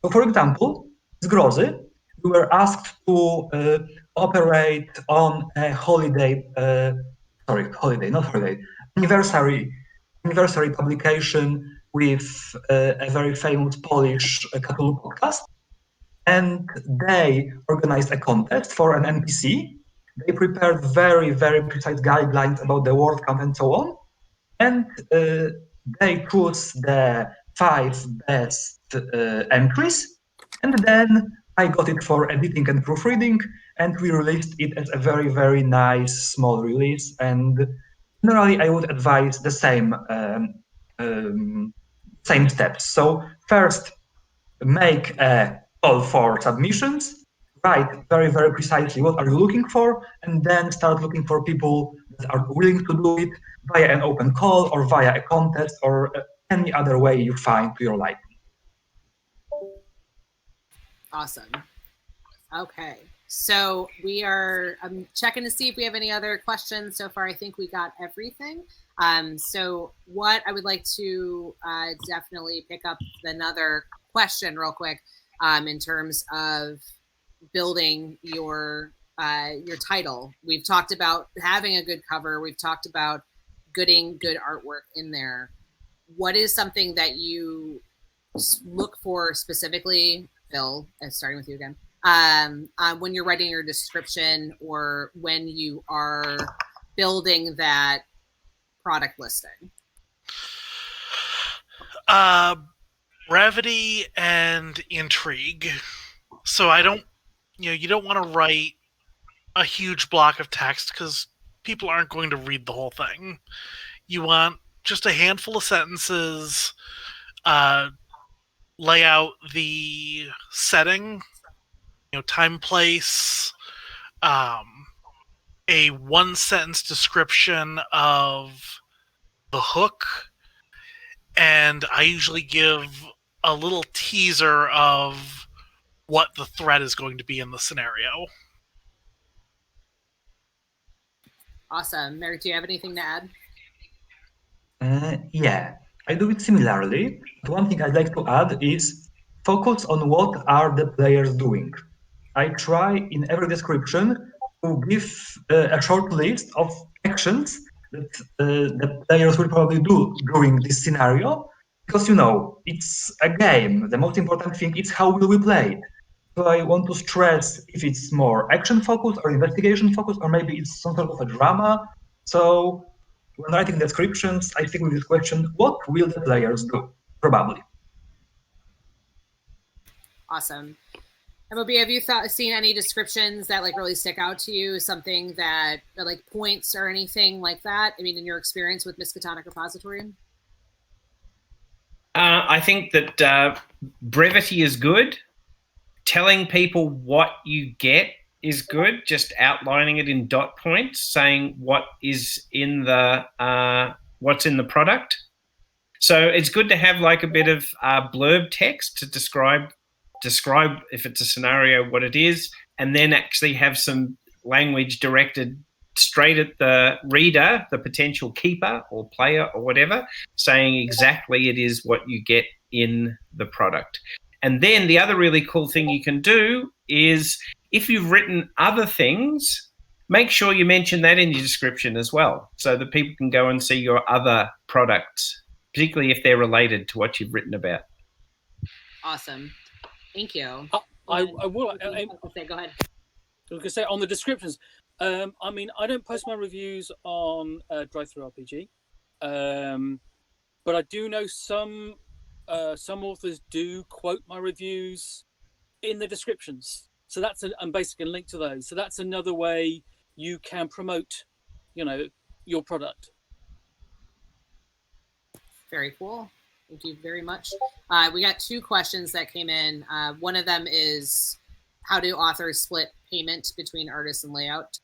So, for example, with Grozy, we were asked to operate on a anniversary publication with a very famous Polish Cthulhu podcast, and they organized a contest for an NPC. They prepared very, very precise guidelines about the word count and so on, and they chose the 5 best entries, and then I got it for editing and proofreading, and we released it as a very, very nice small release. And generally, I would advise the same steps. So first, make a call for submissions, write very, very precisely what are you looking for, and then start looking for people that are willing to do it via an open call or via a contest or any other way you find to your liking. Awesome. Okay. So I'm checking to see if we have any other questions. So far, I think we got everything. So what I would like to definitely pick up another question real quick in terms of building your title. We've talked about having a good cover. We've talked about getting good artwork in there. What is something that you look for specifically, Bill, starting with you again, when you're writing your description or when you are building that product listing? Brevity and intrigue. So you don't want to write a huge block of text because people aren't going to read the whole thing. You want just a handful of sentences, lay out the setting, time, place, a one-sentence description of the hook, and I usually give a little teaser of what the threat is going to be in the scenario. Awesome. Merrick, do you have anything to add? Yeah, I do it similarly. But one thing I'd like to add is focus on what are the players doing. I try in every description to give a short list of actions that the players will probably do during this scenario, because it's a game. The most important thing is how will we play it. So I want to stress if it's more action focused or investigation focused, or maybe it's some sort of a drama. So when writing descriptions, I think with this question, what will the players do? Probably. Awesome. MOB, have you seen any descriptions that really stick out to you? Something that points or anything like that? I mean, in your experience with Miskatonic Repository? I think that brevity is good. Telling people what you get is good. Just outlining it in dot points, saying what is in what's in the product. So it's good to have a bit of blurb text to describe if it's a scenario what it is, and then actually have some language directed straight at the reader, the potential keeper or player or whatever, saying exactly it is what you get in the product. And then the other really cool thing you can do is if you've written other things, make sure you mention that in your description as well, so that people can go and see your other products, particularly if they're related to what you've written about. Awesome. Thank you. I will. Go ahead. I was going to say on the descriptions. I mean, I don't post my reviews on DriveThruRPG, but I do know some authors do quote my reviews in the descriptions. So I'm basically a link to those. So that's another way you can promote, your product. Very cool. Thank you very much. We got 2 questions that came in. One of them is, how do authors split payment between artists and layout?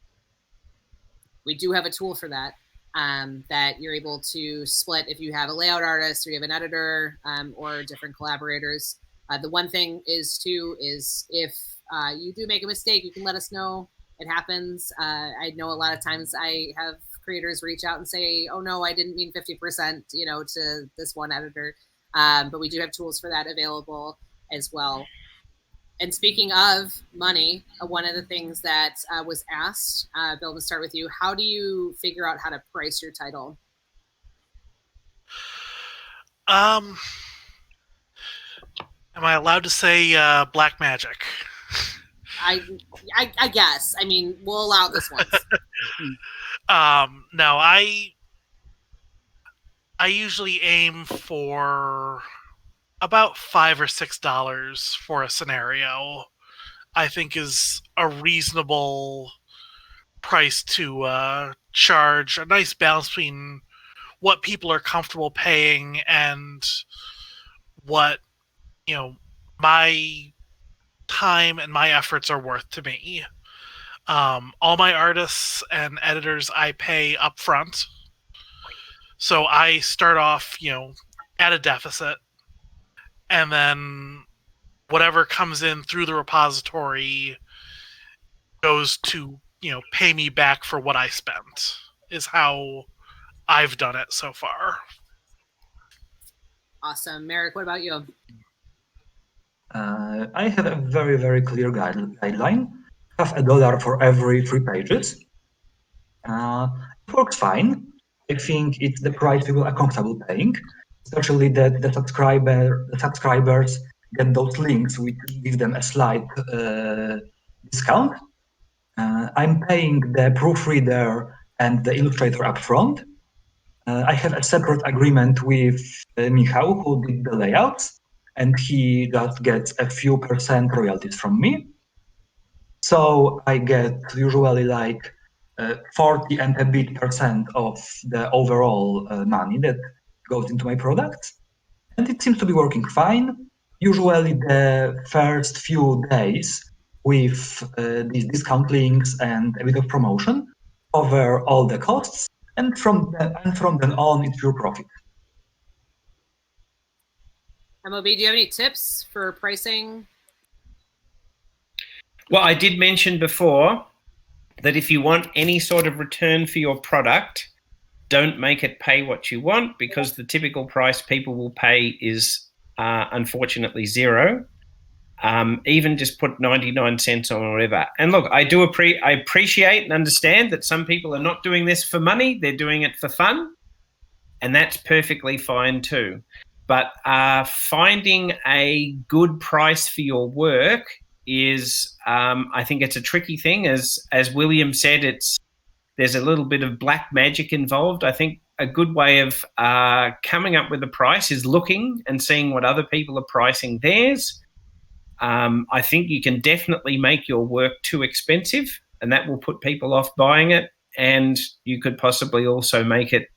We do have a tool for that, that you're able to split if you have a layout artist or you have an editor or different collaborators. The one thing is if you do make a mistake, you can let us know. It happens. I know a lot of times I have creators reach out and say, oh no, I didn't mean 50%, to this one editor. But we do have tools for that available as well. And speaking of money, one of the things that was asked, Bill, to start with you, how do you figure out how to price your title? Am I allowed to say black magic? I guess. I mean, we'll allow this once. No, I usually aim for about $5 or $6 for a scenario. I think is a reasonable price to charge. A nice balance between what people are comfortable paying and what my time and my efforts are worth to me. All my artists and editors I pay up front. So I start off, at a deficit. And then whatever comes in through the repository goes to, pay me back for what I spent, is how I've done it so far. Awesome. Marek, what about you? I have a very, very clear guideline. Half $1 for every 3 pages. It works fine. I think it's the price people are comfortable paying, especially that the subscribers get those links which give them a slight discount. I'm paying the proofreader and the illustrator upfront. I have a separate agreement with Michał, who did the layouts, and he just gets a few % royalties from me. So I get usually like 40 and a bit % of the overall money that goes into my products. And it seems to be working fine. Usually the first few days with these discount links and a bit of promotion cover all the costs. And from then on, it's pure profit. MOB, do you have any tips for pricing? Well, I did mention before that if you want any sort of return for your product, don't make it pay what you want, because the typical price people will pay is unfortunately $0. Even just put 99 cents on or whatever. And look, I appreciate and understand that some people are not doing this for money. They're doing it for fun. And that's perfectly fine too. But finding a good price for your work is, I think it's a tricky thing. As William said, there's a little bit of black magic involved. I think a good way of coming up with a price is looking and seeing what other people are pricing theirs. I think you can definitely make your work too expensive, and that will put people off buying it. And you could possibly also make it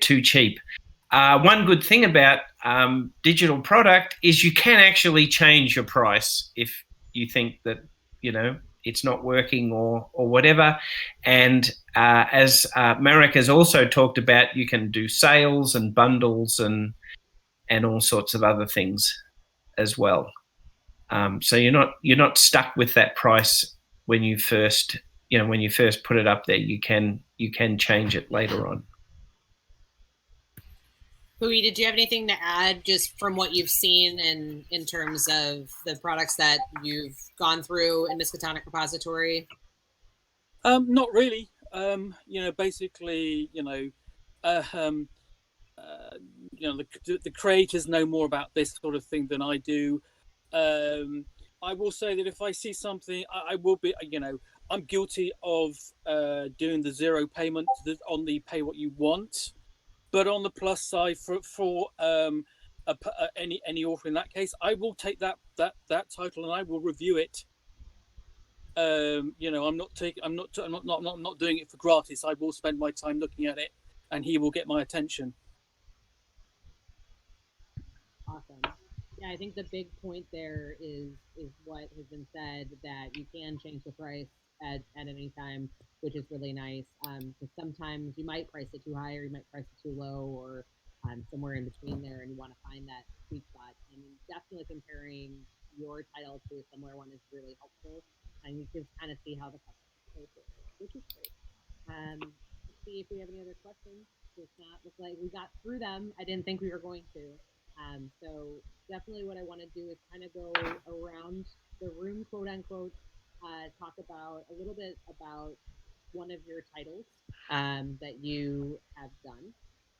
too cheap. One good thing about digital product is you can actually change your price if you think that, it's not working or whatever. And as Marek has also talked about, you can do sales and bundles and all sorts of other things as well. So you're not stuck with that price when you first put it up there. You can change it later on. Pookie, did you have anything to add just from what you've seen in terms of the products that you've gone through in Miskatonic Repository? Not really. Basically, the creators know more about this sort of thing than I do. I will say that if I see something, I will be, I'm guilty of doing the 0 payment on the pay what you want. But on the plus side, for any author in that case, I will take that title and I will review it. I'm not doing it for gratis. I will spend my time looking at it, and he will get my attention. Awesome. Yeah, I think the big point there is what has been said, that you can change the price at any time, which is really nice. Because sometimes you might price it too high, or you might price it too low, or somewhere in between there, and you want to find that sweet spot. And definitely comparing your title to a similar one is really helpful, and you can kind of see how the customer plays it, which is great. Let's see if we have any other questions. If not, looks like we got through them. I didn't think we were going to. So definitely what I want to do is kind of go around the room, quote unquote, talk about a little bit about one of your titles that you have done,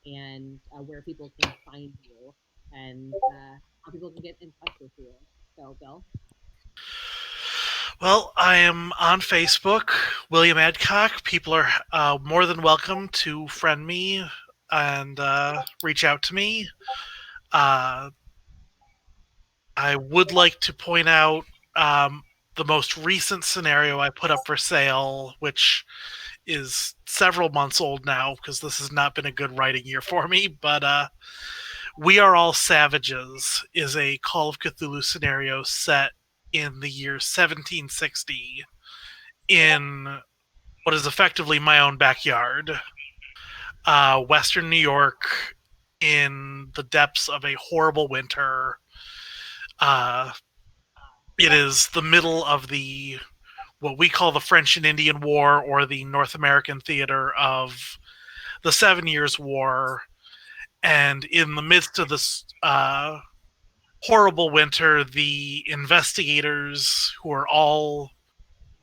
and where people can find you, and how people can get in touch with you. So, Bill? Well, I am on Facebook, William Adcock. People are more than welcome to friend me and reach out to me. I would like to point out the most recent scenario I put up for sale, which is several months old now, because this has not been a good writing year for me, but We Are All Savages is a Call of Cthulhu scenario set in the year 1760 in what is effectively my own backyard, Western New York, in the depths of a horrible winter, It is the middle of what we call the French and Indian War, or the North American theater of the 7 Years' War. And in the midst of this horrible winter, the investigators, who are all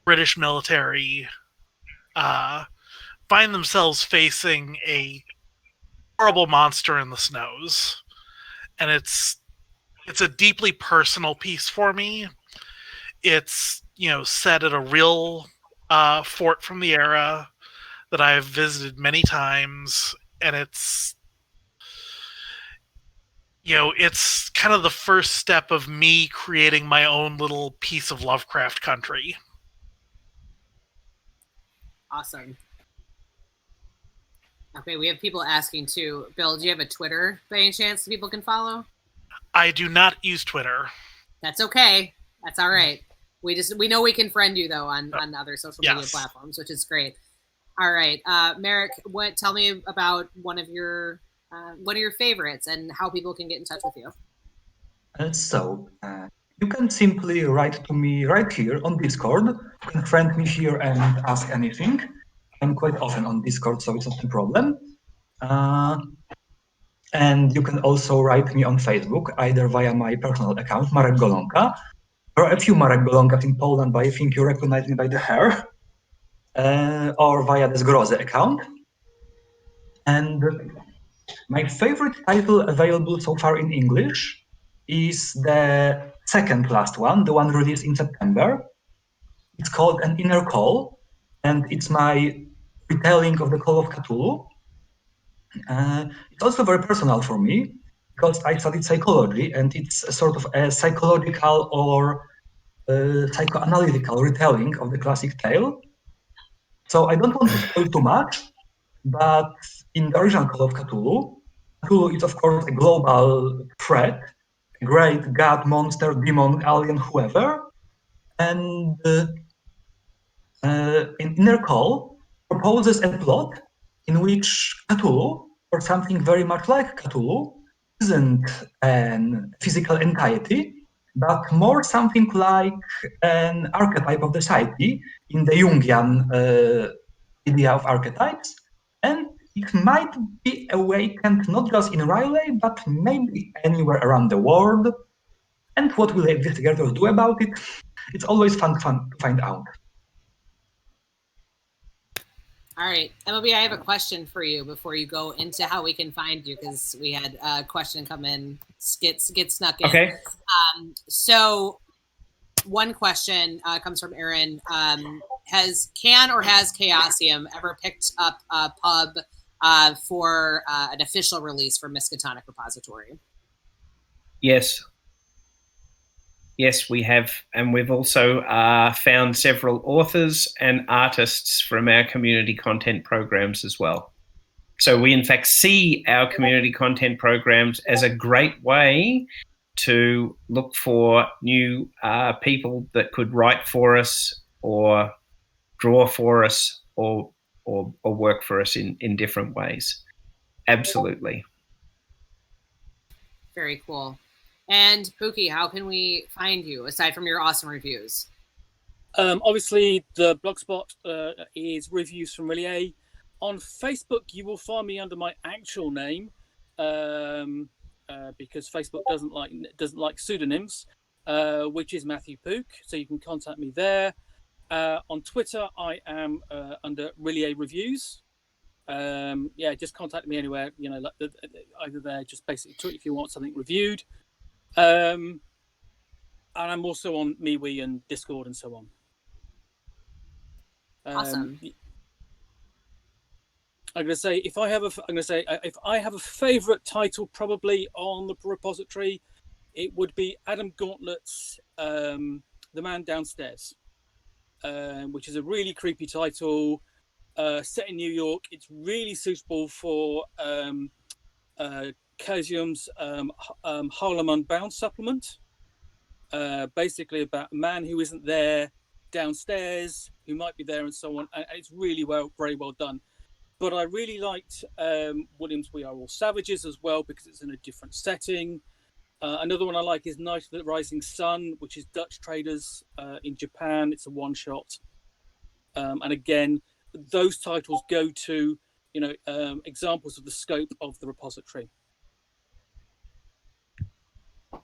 British military, find themselves facing a horrible monster in the snows. And it's a deeply personal piece for me. It's, set at a real fort from the era that I've visited many times, and it's kind of the first step of me creating my own little piece of Lovecraft country. Awesome. Okay, we have people asking too. Bill, do you have a Twitter by any chance that people can follow? I do not use Twitter. That's okay. That's all right. We know we can friend you though on other social media platforms, which is great. All right, Marek, tell me about one of your favorites and how people can get in touch with you. You can simply write to me right here on Discord. You can friend me here and ask anything. I'm quite often on Discord, so it's not a problem. And you can also write me on Facebook, either via my personal account, Marek Goloka. There are a few Marek Golonkas in Poland, but I think you recognize me by the hair. Or via the Zgrozy account. And my favorite title available so far in English is the second last one, the one released in September. It's called An Inner Call, and it's my retelling of the Call of Cthulhu. It's also very personal for me, because I studied psychology, and it's a sort of a psychological or psychoanalytical retelling of the classic tale. So I don't want to spoil too much, but in the original Call of Cthulhu, Cthulhu is of course a global threat, a great god, monster, demon, alien, whoever. And in Inner Call proposes a plot in which Cthulhu, or something very much like Cthulhu, isn't a physical entity, but more something like an archetype of the psyche in the Jungian idea of archetypes. And it might be awakened not just in Riley, but maybe anywhere around the world. And what will the investigators do about it? It's always fun to find out. All right, MLB, I have a question for you before you go into how we can find you, because we had a question come in, get snuck in. Okay. So one question comes from Aaron. Has Chaosium ever picked up a pub for an official release for Miskatonic Repository? Yes. Yes, we have. And we've also found several authors and artists from our community content programs as well. So we, in fact, see our community content programs as a great way to look for new people that could write for us or draw for us or work for us in different ways. Absolutely. Very cool. And Pookie, how can we find you aside from your awesome reviews? Obviously, the blogspot is Reviews from Relier. On Facebook, you will find me under my actual name because Facebook doesn't like pseudonyms, which is Matthew Pook. So you can contact me there. On Twitter, I am under Relier Reviews. Just contact me anywhere. Either there, just basically tweet if you want something reviewed. And I'm also on MeWe and Discord and so on. Awesome. I'm going to say if I have a favorite title probably on the repository, it would be Adam Gauntlet's The Man Downstairs, which is a really creepy title set in New York. It's really suitable for Chaosium's Harlem Unbound supplement. Basically about a man who isn't there downstairs, who might be there and so on. And it's really very well done. But I really liked Williams' We Are All Savages as well, because it's in a different setting. Another one I like is Night of the Rising Sun, which is Dutch traders in Japan. It's a one-shot. And again, those titles go to, examples of the scope of the repository. My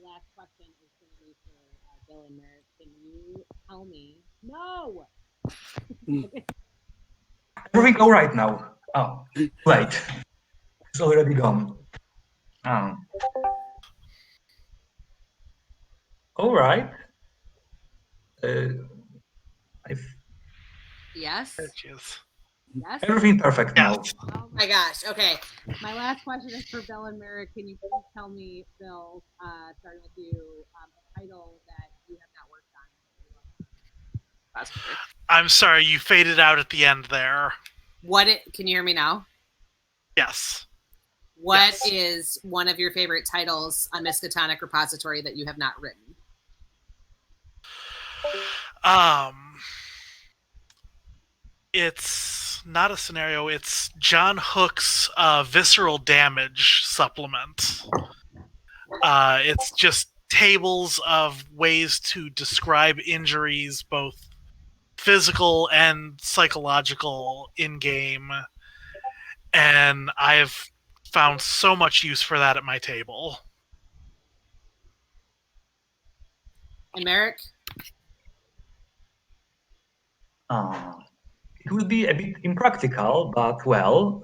last question is going to be for Bill and Merritt. Can you tell me? No! Everything all right now? Oh, wait. It's already gone. Oh. All right. Yes? Yes. Yes? Everything perfect now. Yes. Oh my gosh. Okay. My last question is for Bill and Merritt. Can you please tell me, Bill, starting with you, a title that you have not worked on? I'm sorry, you faded out at the end there. Can you hear me now? Yes. What is one of your favorite titles on Miskatonic Repository that you have not written? It's not a scenario. It's John Hook's Visceral Damage supplement. It's just tables of ways to describe injuries, both physical and psychological, in-game. And I've found so much use for that at my table. And Marek? It will be a bit impractical, but well,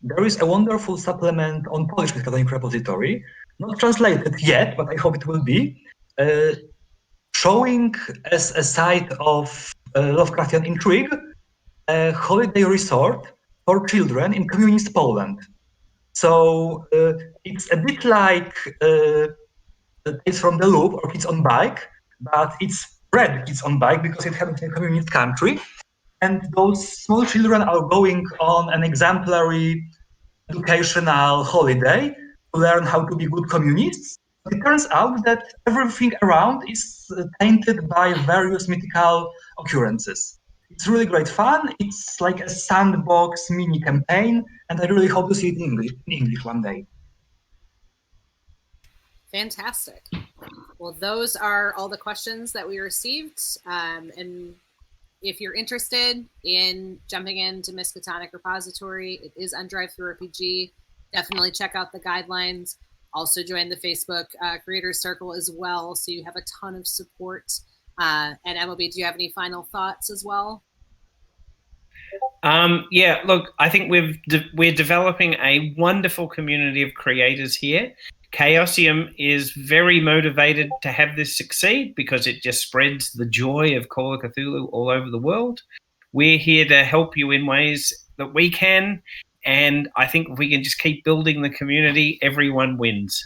there is a wonderful supplement on Polish Miskatonic Repository, not translated yet, but I hope it will be, showing as a site of Lovecraftian intrigue a holiday resort for children in communist Poland. So it's a bit like Tales from the Loop or Kids on Bike, but it's Red Kids on Bike because it happens in a communist country. And those small children are going on an exemplary educational holiday to learn how to be good communists. It turns out that everything around is tainted by various mythical occurrences. It's really great fun. It's like a sandbox mini campaign, and I really hope to see it in English one day. Fantastic. Well, those are all the questions that we received. And if you're interested in jumping into Miskatonic Repository, it is on DriveThruRPG. Definitely check out the guidelines. Also join the Facebook Creators Circle as well, so you have a ton of support. And MLB, do you have any final thoughts as well? Yeah, look, I think we're developing a wonderful community of creators here. Chaosium is very motivated to have this succeed because it just spreads the joy of Call of Cthulhu all over the world. We're here to help you in ways that we can, and I think if we can just keep building the community, everyone wins.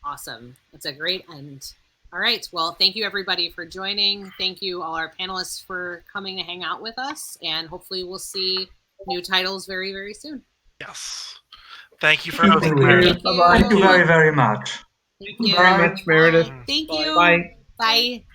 Awesome. That's a great end. All right. Well, thank you, everybody, for joining. Thank you, all our panelists, for coming to hang out with us, and hopefully we'll see new titles very, very soon. Yes. Thank you for hosting, Meredith. Thank you very, very much. Thank you very much, Meredith. Thank you. Bye. Bye.